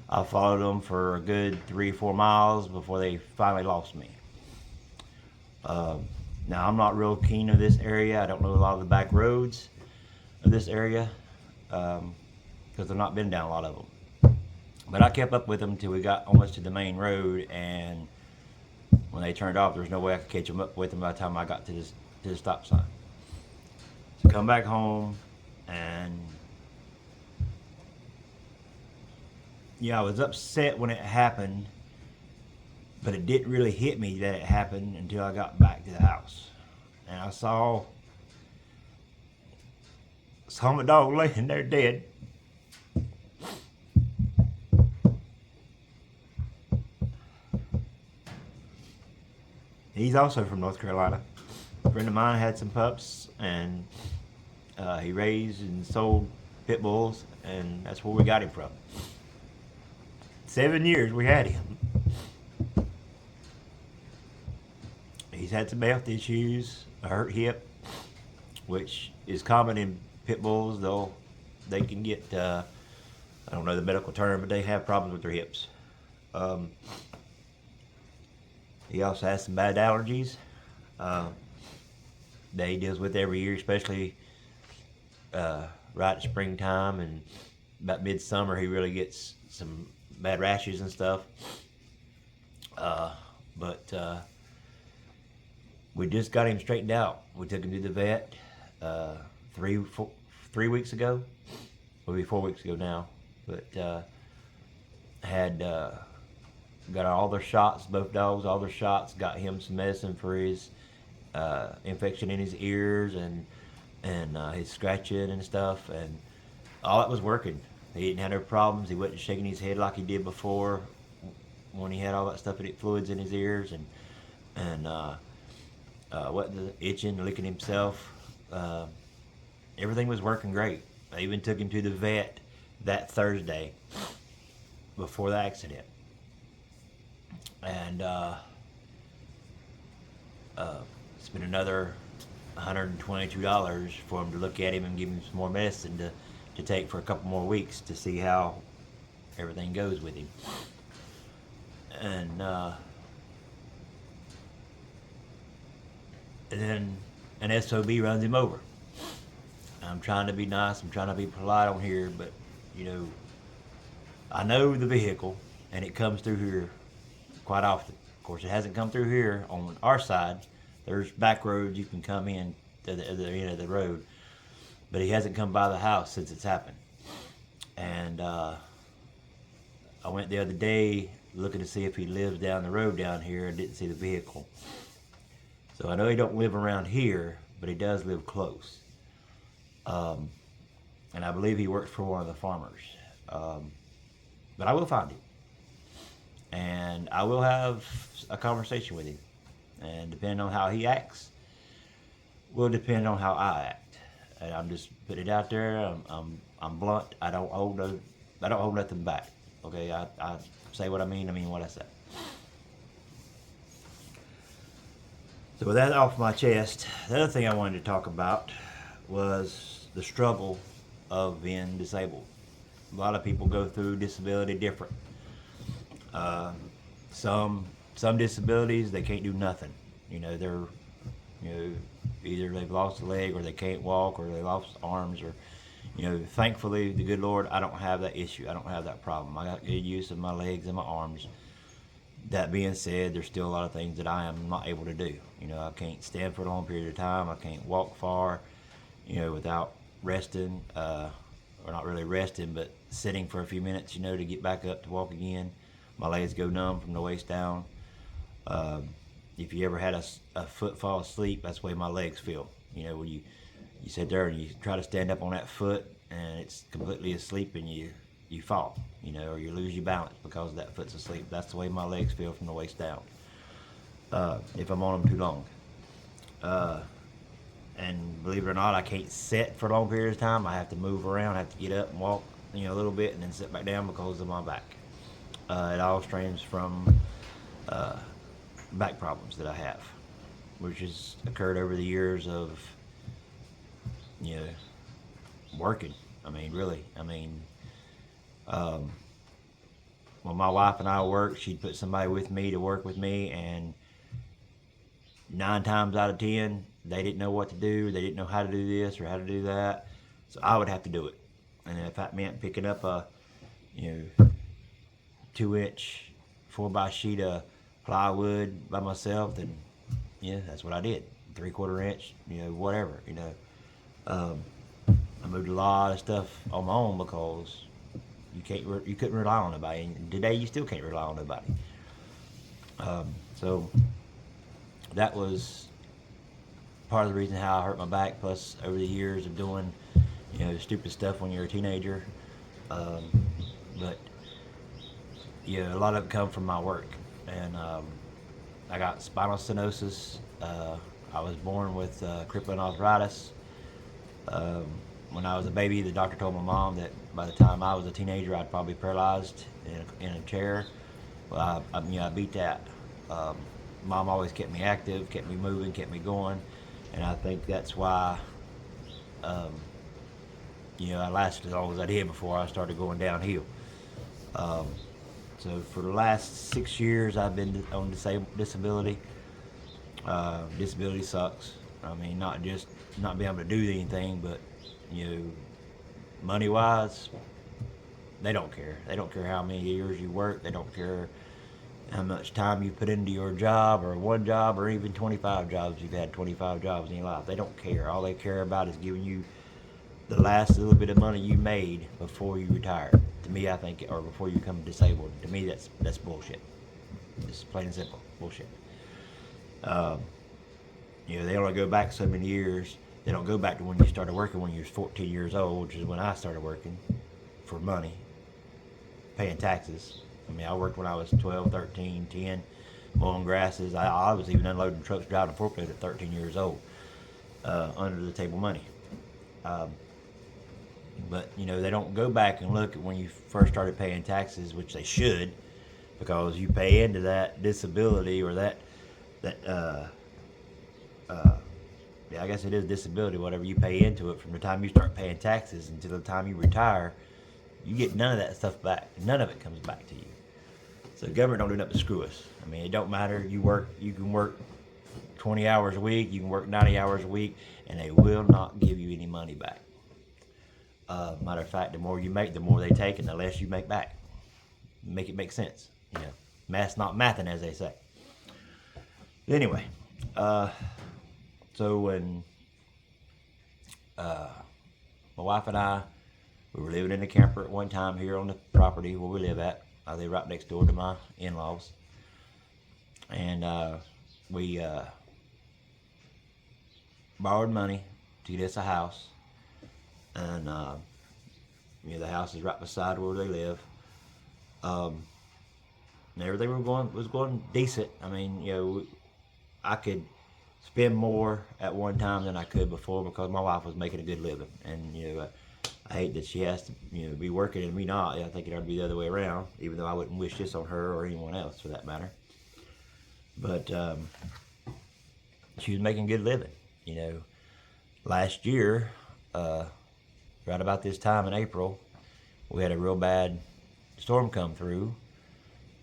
I followed them for a good 3-4 miles before they finally lost me. Now, I'm not real keen on this area. I don't know a lot of the back roads of this area because I've not been down a lot of them. But I kept up with them until we got almost to the main road, and when they turned off, there was no way I could catch them up with them by the time I got to the stop sign. So come back home, and yeah, I was upset when it happened, but it didn't really hit me that it happened until I got back to the house. And I saw my dog laying there dead. He's also from North Carolina. A friend of mine had some pups, and he raised and sold pit bulls, and that's where we got him from. 7 years we had him. He's had some health issues, a hurt hip, which is common in pit bulls, though they can get, I don't know the medical term, but they have problems with their hips. He also has some bad allergies that he deals with every year, especially right at springtime, and about midsummer he really gets some bad rashes and stuff. But we just got him straightened out. We took him to the vet 3 weeks ago, maybe 4 weeks ago now. But had got all their shots, both dogs, all their shots. Got him some medicine for his infection in his ears and his scratching and stuff, and all that was working. He didn't have no problems. He wasn't shaking his head like he did before when he had all that stuff, fluids in his ears, and wasn't itching, licking himself. Everything was working great. I even took him to the vet that Thursday before the accident, and spent another $122 for him to look at him and give him some more medicine to take for a couple more weeks to see how everything goes with him. And then an SOB runs him over. I'm trying to be nice, I'm trying to be polite on here, but I know the vehicle, and it comes through here quite often. Of course, it hasn't come through here on our side. There's back roads you can come in to the other end of the road, but he hasn't come by the house since it's happened. And I went the other day looking to see if he lives down the road down here and didn't see the vehicle. So I know he don't live around here, but he does live close. And I believe he works for one of the farmers. But I will find him. And I will have a conversation with him. And depending on how he acts, will depend on how I act. And I'm just putting it out there. I'm blunt. I don't hold nothing back. Okay, I say what I mean what I say. So with that off my chest, the other thing I wanted to talk about was the struggle of being disabled. A lot of people go through disability different. Some disabilities, they can't do nothing. They're either they've lost a leg, or they can't walk, or they lost arms, or thankfully, the good Lord, I don't have that issue. I don't have that problem. I got good use of my legs and my arms. That being said, there's still a lot of things that I am not able to do. I can't stand for a long period of time. I can't walk far, without resting, or not really resting, but sitting for a few minutes, to get back up to walk again. My legs go numb from the waist down. If you ever had a foot fall asleep, that's the way my legs feel. When you sit there and you try to stand up on that foot and it's completely asleep, and you fall, or you lose your balance because that foot's asleep. That's the way my legs feel from the waist down, if I'm on them too long. And believe it or not, I can't sit for a long period of time. I have to move around. I have to get up and walk, a little bit, and then sit back down because of my back. It all stems from back problems that I have, which has occurred over the years of working. Really. When my wife and I worked, she'd put somebody with me to work with me, and 9 times out of 10, they didn't know what to do. They didn't know how to do this or how to do that. So I would have to do it. And if that meant picking up a 2-inch 4x sheet of plywood by myself, then that's what I did. 3/4 inch, whatever. I moved a lot of stuff on my own because you couldn't rely on nobody, and today you still can't rely on nobody. So that was part of the reason how I hurt my back. Plus, over the years of doing stupid stuff when you're a teenager, but a lot of it come from my work, and I got spinal stenosis. I was born with crippling arthritis. When I was a baby, the doctor told my mom that by the time I was a teenager, I'd probably be paralyzed in a chair. Well, I beat that. Mom always kept me active, kept me moving, kept me going, and I think that's why I lasted as long as I did before I started going downhill. So for the last 6 years, I've been on disability. Disability sucks. Not just not being able to do anything, but money wise, they don't care. They don't care how many years you work. They don't care how much time you put into your job, or one job, or even 25 jobs. You've had 25 jobs in your life. They don't care. All they care about is giving you the last little bit of money you made before you retire. To me, I think, or before you become disabled. To me, that's bullshit. It's plain and simple bullshit. They only go back so many years. They don't go back to when you started working when you was 14 years old, which is when I started working for money, paying taxes. I worked when I was 12, 13, 10, mowing grasses. I was even unloading trucks, driving a forklift at 13 years old, under the table money. But they don't go back and look at when you first started paying taxes, which they should, because you pay into that disability, or I guess it is disability, whatever you pay into it from the time you start paying taxes until the time you retire. You get none of that stuff back. None of it comes back to you. So the government don't do nothing to screw us. It don't matter. You can work 20 hours a week, you can work 90 hours a week, and they will not give you any money back. Matter of fact, the more you make, the more they take, and the less you make back. Make it make sense. Math's not mathing, as they say. Anyway, so when my wife and I, we were living in a camper at one time here on the property where we live at. I live right next door to my in-laws. And we borrowed money to get us a house. And the house is right beside where they live. And everything was going decent. I mean, I could spend more at one time than I could before because my wife was making a good living. And I hate that she has to be working and me not. I think it ought to be the other way around, even though I wouldn't wish this on her or anyone else for that matter. But she was making a good living. Last year, right about this time in April, we had a real bad storm come through,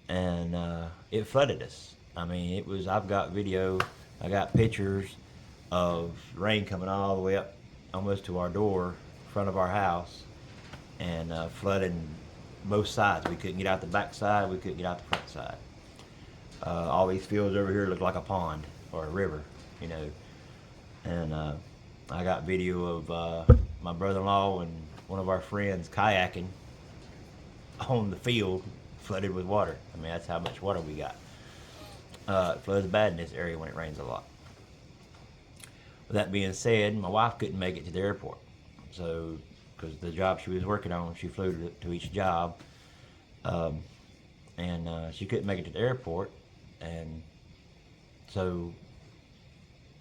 and it flooded us. I mean, I've got video, I got pictures of rain coming all the way up almost to our door, front of our house, and flooding both sides. We couldn't get out the back side, we couldn't get out the front side. All these fields over here look like a pond or a river, and I got video of my brother-in-law and one of our friends kayaking on the field flooded with water. I mean, that's how much water we got. It floods bad in this area when it rains a lot. With that being said, my wife couldn't make it to the airport. So, because the job she was working on, she flew to each job. And she couldn't make it to the airport. And so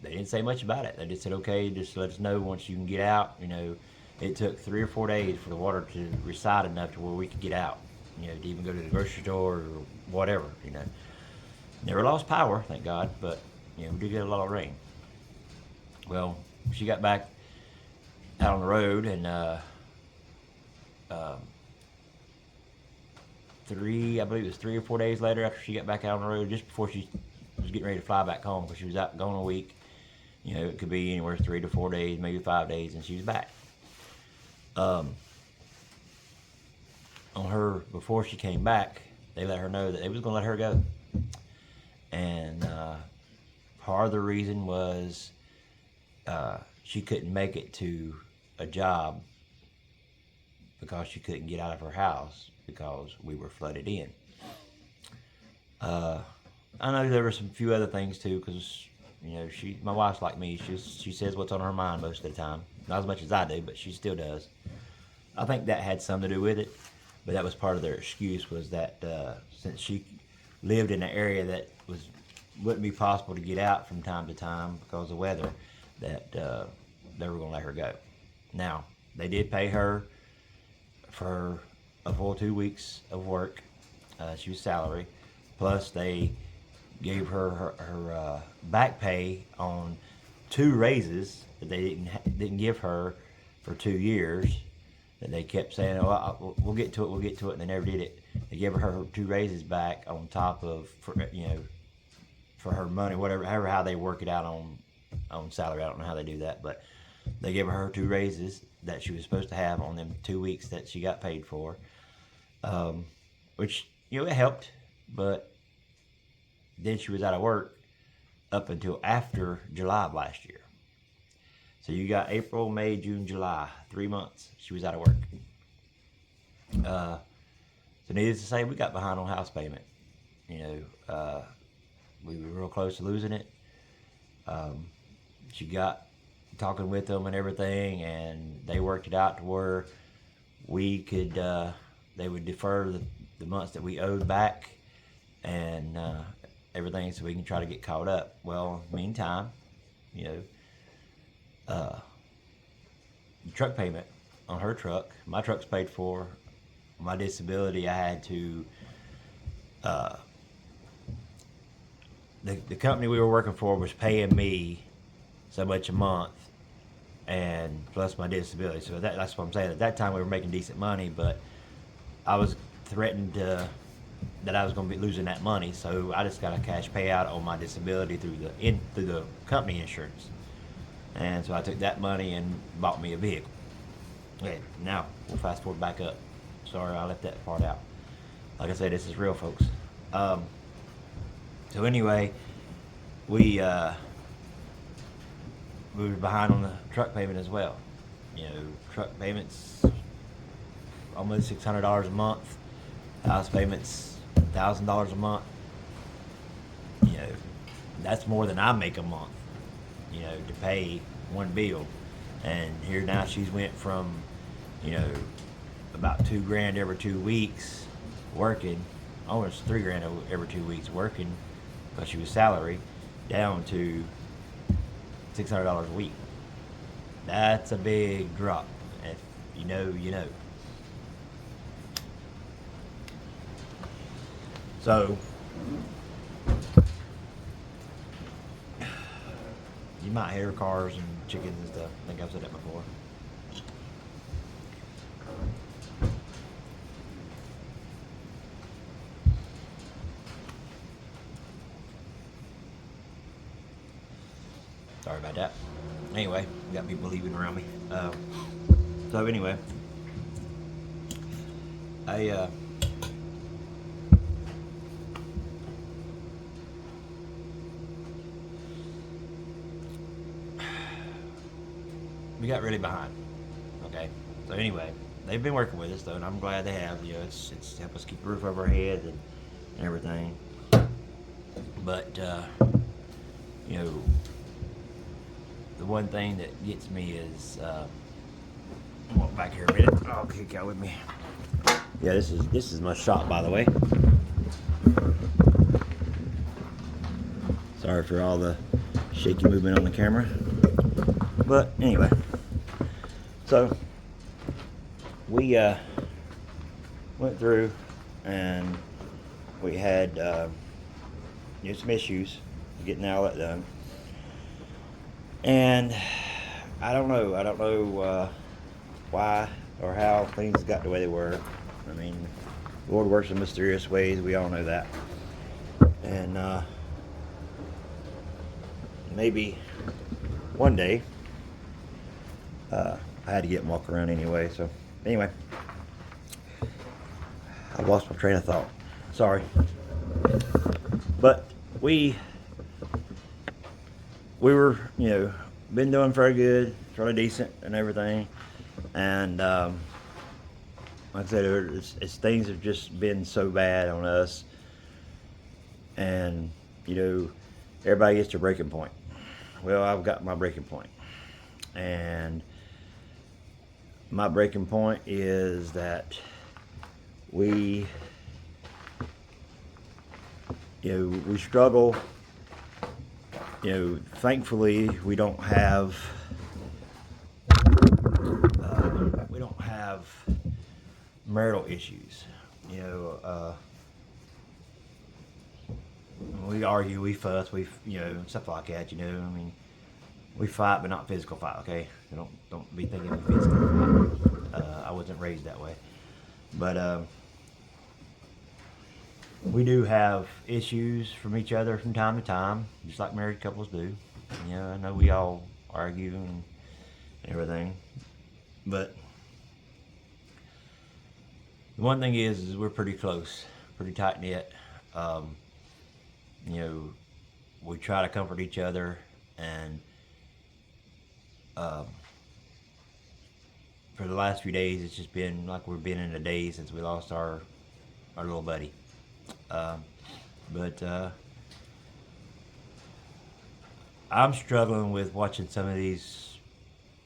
they didn't say much about it. They just said, okay, just let us know once you can get out. It took 3 or 4 days for the water to recede enough to where we could get out, to even go to the grocery store or whatever, Never lost power, thank God, but, we did get a lot of rain. Well, she got back out on the road, and I believe it was 3 or 4 days later after she got back out on the road, just before she was getting ready to fly back home, because she was out gone a week. It could be anywhere 3 to 4 days, maybe 5 days, and she was back. On her, before she came back, they let her know that they was going to let her go. And part of the reason was she couldn't make it to a job because she couldn't get out of her house because we were flooded in. I know there were some few other things too, because my wife's like me. She says what's on her mind most of the time. Not as much as I do, but she still does. I think that had something to do with it, but that was part of their excuse, was that since she lived in an area that wouldn't be possible to get out from time to time because of weather, that they were going to let her go. Now, they did pay her for a full 2 weeks of work. She was salary. Plus, they gave her back pay on 2 raises that they didn't give her for 2 years. That they kept saying, "Oh, we'll get to it," and they never did it. They gave her 2 raises back on top of for her money, however how they work it out on salary. I don't know how they do that, but they gave her 2 raises that she was supposed to have on them 2 weeks that she got paid for, which it helped. But then she was out of work up until after July of last year. So you got April, May, June, July, 3 months she was out of work. So needless to say, we got behind on house payment. We were real close to losing it. She got talking with them and everything, and they worked it out to where we could, they would defer the months that we owed back and everything, so we can try to get caught up. Well, meantime, truck payment on her truck. My truck's paid for. My disability, I had to, the company we were working for was paying me so much a month, and plus my disability. So that's what I'm saying. At that time, we were making decent money, but I was threatened that I was going to be losing that money. So I just got a cash payout on my disability through the company insurance. And so I took that money and bought me a vehicle. Okay, now we'll fast forward back up. Sorry, I left that part out. Like I said, this is real, folks. So anyway, we were behind on the truck payment as well. You know, truck payments almost $600 a month. House payments $1,000 a month. You know, that's more than I make a month. You know, to pay one bill. And here now she's went from, you know, about $2,000 every 2 weeks working, almost $3,000 every 2 weeks working, because she was salary, down to $600 a week. That's a big drop. If you know, you know. So, you might hear cars and chickens and stuff. I think I've said that before. Sorry about that. Anyway, got people leaving around me. So anyway, I we got really behind. Okay. So anyway, they've been working with us though, and I'm glad they have. You know, it's helped us keep a roof over our head and everything. But you know, the one thing that gets me is walk back here a minute. Oh, kick out with me. Yeah, this is my shop, by the way. Sorry for all the shaky movement on the camera. But anyway, so we went through and we had you know, some issues getting all that done. And I don't know why or how things got the way they were. I mean, the Lord works in mysterious ways. We all know that. And maybe one day, I had to get and walk around anyway. So anyway, I lost my train of thought. Sorry. But we were, you know, been doing very good, fairly decent and everything. And like I said, it's things have just been so bad on us. And, you know, everybody gets their breaking point. Well, I've got my breaking point. And my breaking point is that we struggle. You know, thankfully we don't have marital issues. You know, we argue, we fuss, you know, stuff like that. You know, I mean, we fight, but not physical fight. Okay, so don't be thinking we physical fight. I wasn't raised that way, but we do have issues from each other from time to time, just like married couples do. You know, I know we all argue and everything, but the one thing is we're pretty close, pretty tight knit. You know, we try to comfort each other, and for the last few days, it's just been like we've been in a daze since we lost our little buddy. But I'm struggling with watching some of these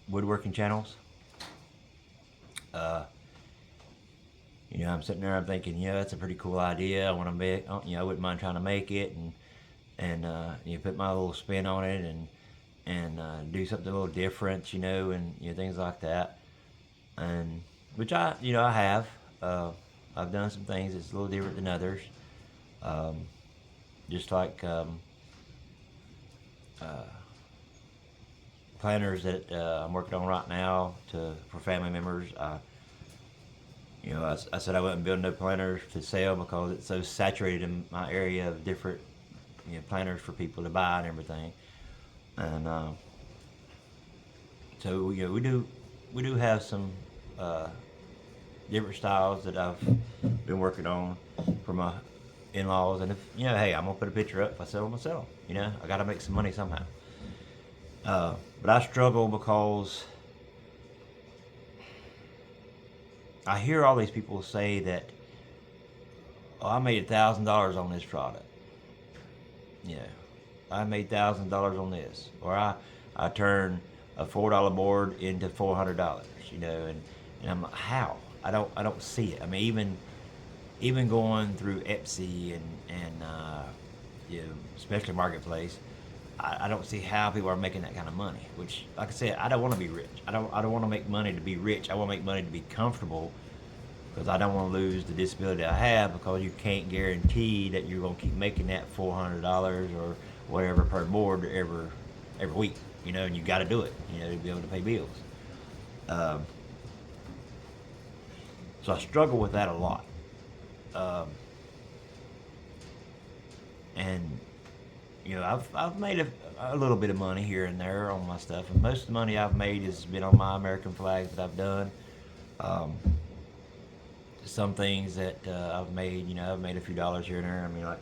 woodworking channels. You know, I'm sitting there, I'm thinking, yeah, that's a pretty cool idea. I want to make, you know, I wouldn't mind trying to make it and you put my little spin on it and do something a little different, you know, and you know, things like that. And which I have. I've done some things that's a little different than others. Just like planners that I'm working on right now for family members. You know, I said I wouldn't build no planners to sell because it's so saturated in my area of different, you know, planners for people to buy and everything. And so you know, we do have some different styles that I've been working on for my in-laws. And if, you know, hey, I'm gonna put a picture up. If I sell them, I sell them. You know, I gotta make some money somehow. But I struggle because I hear all these people say that, oh, I made $1,000 on this product. You know, I made $1,000 on this, or I turned a $4 board into $400. You know, and I'm like, how? I don't see it. I mean, even going through Etsy and you know, especially Marketplace, I don't see how people are making that kind of money. Which, like I said, I don't want to be rich. I don't want to make money to be rich. I want to make money to be comfortable, because I don't want to lose the disability I have, because you can't guarantee that you're going to keep making that $400 or whatever per board every week. You know, and you got to do it. You know, to be able to pay bills. So I struggle with that a lot. And you know, I've made a little bit of money here and there on my stuff, and most of the money I've made has been on my American flags that I've done. Some things that I've made, you know, I've made a few dollars here and there. I mean, like,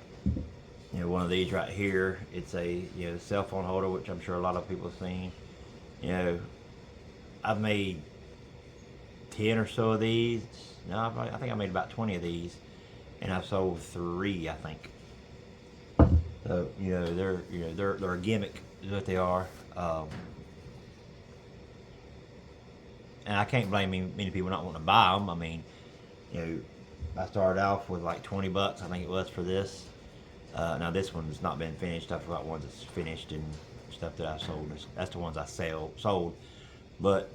you know, one of these right here, it's a, you know, cell phone holder, which I'm sure a lot of people have seen. You know, I've made 10 or so of these. No, I think I made about 20 of these, and I've sold 3, I think. So you know, they're a gimmick, is what they are. And I can't blame many people not wanting to buy them. I mean, you know, I started off with like $20, I think it was, for this. Now this one's not been finished. I forgot ones that's finished and stuff that I sold. That's the ones I sold. But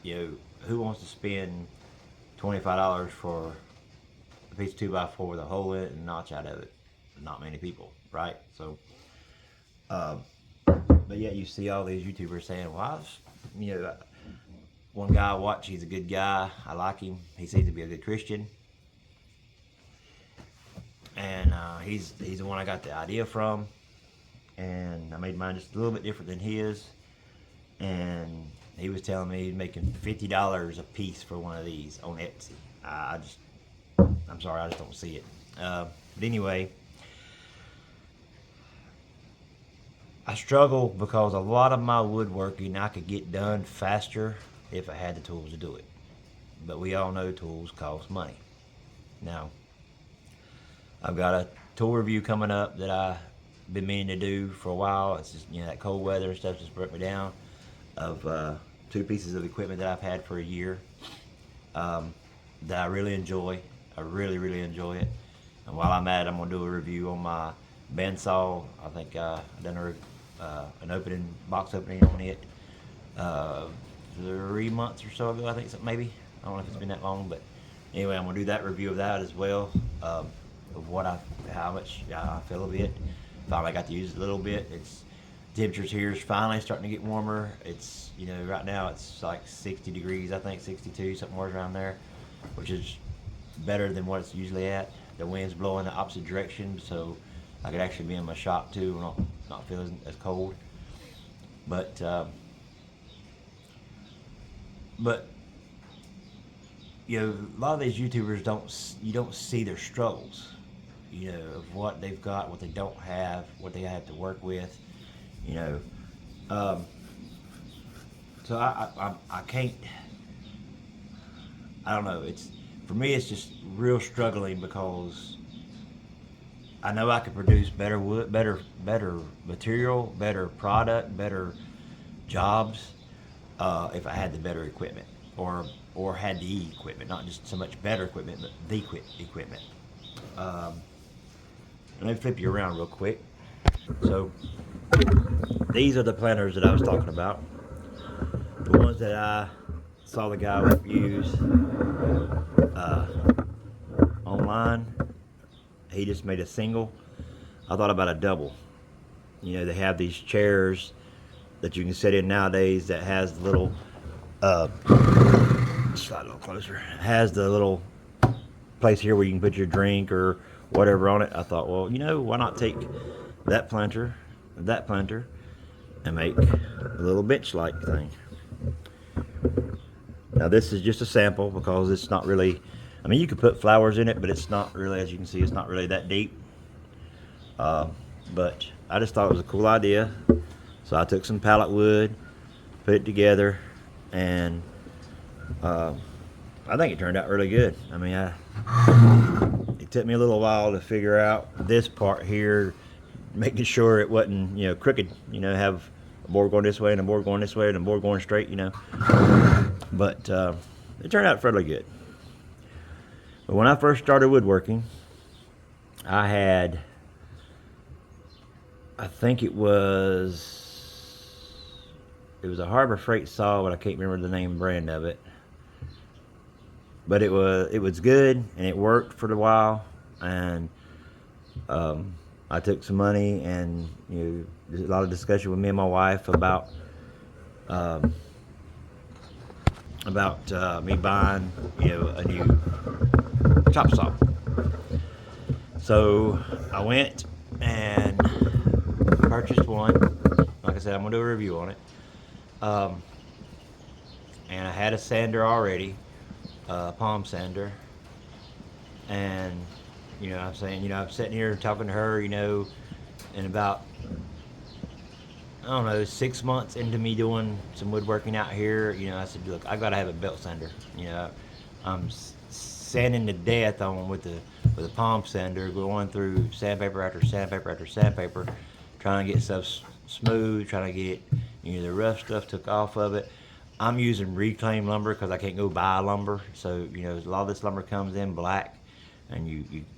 you know, who wants to spend $25 for a piece of 2x4 with a hole in it and notch out of it? Not many people, right? So, but yet you see all these YouTubers saying, "Well, you know, one guy I watch, he's a good guy. I like him. He seems to be a good Christian, and he's the one I got the idea from, and I made mine just a little bit different than his, and he was telling me he's making $50 a piece for one of these on Etsy. I'm sorry, I just don't see it. But anyway, I struggle because a lot of my woodworking I could get done faster if I had the tools to do it. But we all know tools cost money. Now, I've got a tool review coming up that I've been meaning to do for a while. It's just, you know, that cold weather and stuff just broke me down, of 2 pieces of equipment that I've had for a year, that I really enjoy. I really enjoy it. And while I'm at it, I'm going to do a review on my bandsaw. I think I've done an box opening on it 3 months or so ago, I think, maybe. I don't know if it's been that long, but anyway, I'm going to do that review of that as well, of how much I feel of it. Finally got to use it a little bit. Temperatures here is finally starting to get warmer. It's, you know, right now it's like 60 degrees, I think, 62, something more around there, which is better than what it's usually at. The wind's blowing the opposite direction, so I could actually be in my shop too, not feeling as cold. But you know, a lot of these YouTubers you don't see their struggles, you know, of what they've got, what they don't have, what they have to work with, you know. So I can't, I don't know, for me it's just real struggling, because I know I could produce better wood, better material, better product, better jobs, if I had the better equipment, or had the equipment, not just so much better equipment, but the equipment. Let me flip you around real quick. So these are the planters that I was talking about. The ones that I saw the guy use online. He just made a single. I thought about a double. You know, they have these chairs that you can sit in nowadays that has the little slide a little closer. Has the little place here where you can put your drink or whatever on it. I thought, well, you know, why not take that planter, and make a little bench-like thing. Now this is just a sample, because it's not really, I mean, you could put flowers in it, but it's not really, as you can see, it's not really that deep. But I just thought it was a cool idea. So I took some pallet wood, put it together, and I think it turned out really good. I mean, it took me a little while to figure out this part here, making sure it wasn't, crooked. Have a board going this way and a board going this way and a board going straight. But it turned out fairly good. But when I first started woodworking, I think it was a Harbor Freight saw, but I can't remember the name brand of it. But it was good and it worked for a while, and I took some money, and there's a lot of discussion with me and my wife about me buying a new chop saw. So I went and purchased one. Like I said, I'm gonna do a review on it. And I had a sander already, palm sander, and I'm saying, I'm sitting here talking to her, and about, I don't know, 6 months into me doing some woodworking out here, I said, look, I gotta have a belt sander. I'm sanding to death on with a palm sander, going through sandpaper after sandpaper after sandpaper, trying to get stuff smooth, trying to get the rough stuff took off of it. I'm using reclaimed lumber because I can't go buy lumber, so a lot of this lumber comes in black, and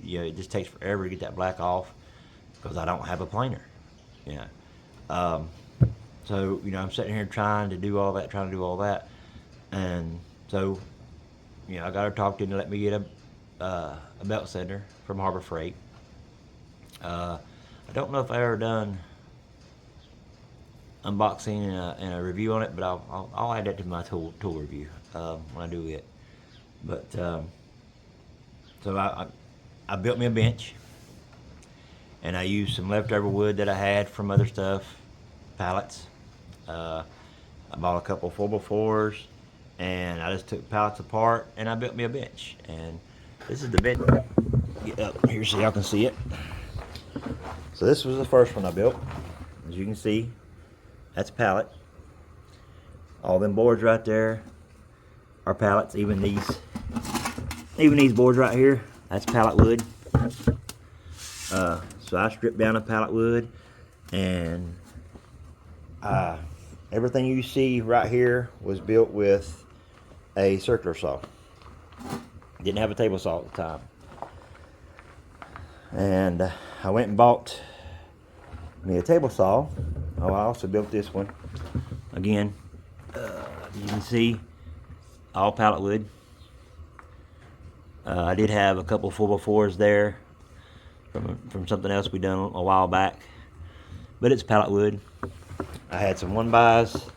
it just takes forever to get that black off because I don't have a planer. So I'm sitting here trying to do all that, and so I got her talked into let me get a belt sander from Harbor Freight. I don't know if I ever done unboxing and a review on it, but I'll add that to my tool review when I do it. But so I built me a bench, and I used some leftover wood that I had from other stuff, pallets. I bought a couple 4x4s, and I just took pallets apart, and I built me a bench. And this is the bench. Get up here so y'all can see it. So this was the first one I built. As you can see, that's a pallet. All them boards right there are pallets. Even these boards right here, that's pallet wood. So I stripped down a pallet wood, and everything you see right here was built with a circular saw. Didn't have a table saw at the time. And I went and bought me a table saw. Oh, I also built this one. Again, you can see all pallet wood. I did have a couple 4x4s there from something else we done a while back, but it's pallet wood. I had some 1x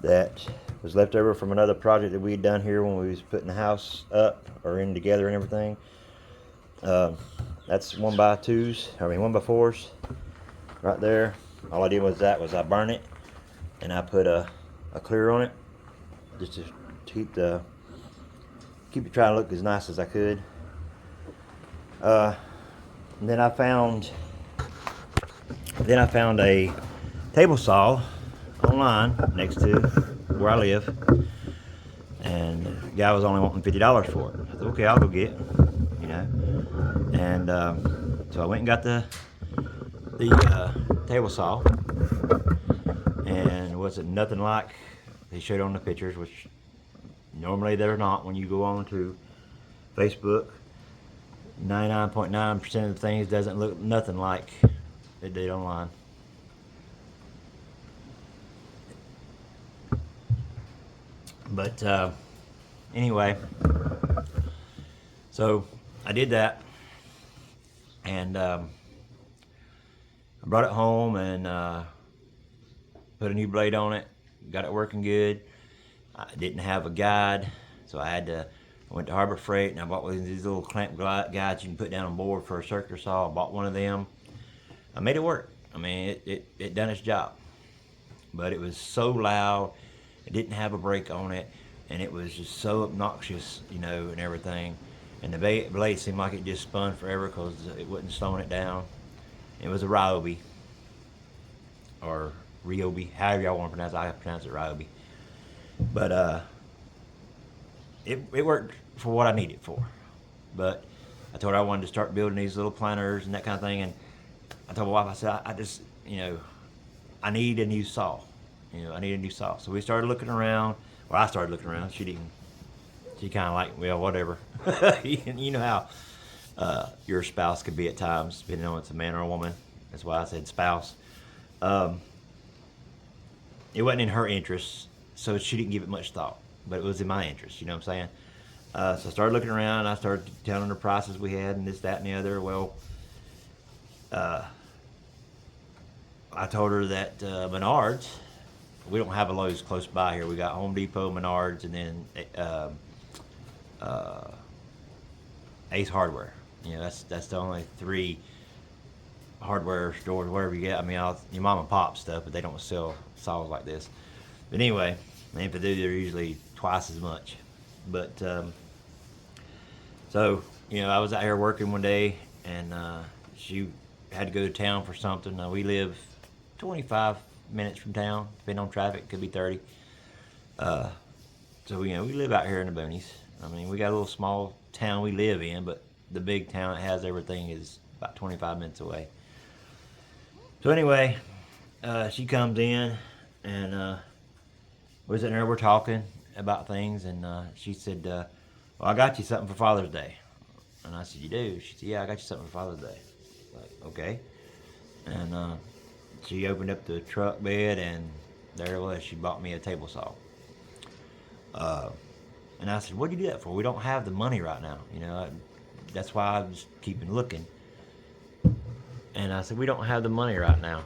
that was left over from another project that we had done here when we was putting the house up or in together and everything. That's 1x4s right there. All I did was I burned it, and I put a clear on it just to keep it trying to look as nice as I could. And then I found a table saw online next to where I live, and the guy was only wanting $50 for it. I said, okay, I'll go get it, And so I went and got the table saw, and it wasn't nothing like they showed on the pictures, which normally they're not. When you go on to Facebook, 99.9% of the things doesn't look nothing like they did online. But anyway, so I did that, and I brought it home and put a new blade on it, got it working good. I didn't have a guide, so I went to Harbor Freight, and I bought one of these little clamp guides you can put down on board for a circular saw. I bought one of them. I made it work. I mean, it done its job, but it was so loud. It didn't have a brake on it, and it was just so obnoxious, and everything. And the blade seemed like it just spun forever because it wasn't slowing it down. It was a Ryobi, or Ryobi, however y'all want to pronounce it. I pronounce it Ryobi. But it worked for what I needed it for. But I told her I wanted to start building these little planters and that kind of thing. And I told my wife, I said, I just, I need a new saw. I need a new saw. So we started looking around. Well, I started looking around. She didn't. She kind of like, well, whatever. You know how your spouse could be at times, depending on if it's a man or a woman. That's why I said spouse. It wasn't in her interest, so she didn't give it much thought. But it was in my interest, you know what I'm saying? So I started looking around. I started telling her prices we had and this, that, and the other. Well, I told her that Menards, we don't have a Lowe's close by here. We got Home Depot, Menards, and then Ace Hardware. That's the only 3 hardware stores, wherever you get. I mean, your mom and pop stuff, but they don't sell saws like this. But anyway, and if they do, they're usually twice as much. But so I was out here working one day, and she had to go to town for something. Now we live 25 minutes from town, depending on traffic, could be 30. So we live out here in the boonies. I mean, we got a little small town we live in, but the big town that has everything is about 25 minutes away. So anyway, she comes in, and we're sitting there, we're talking about things, and she said, well, I got you something for Father's Day. And I said, you do? She said, yeah, I got you something for Father's Day. Like, okay. And she opened up the truck bed, and there it was. She bought me a table saw. And I said, what'd you do that for? We don't have the money right now. That's why I was keeping looking. And I said, we don't have the money right now.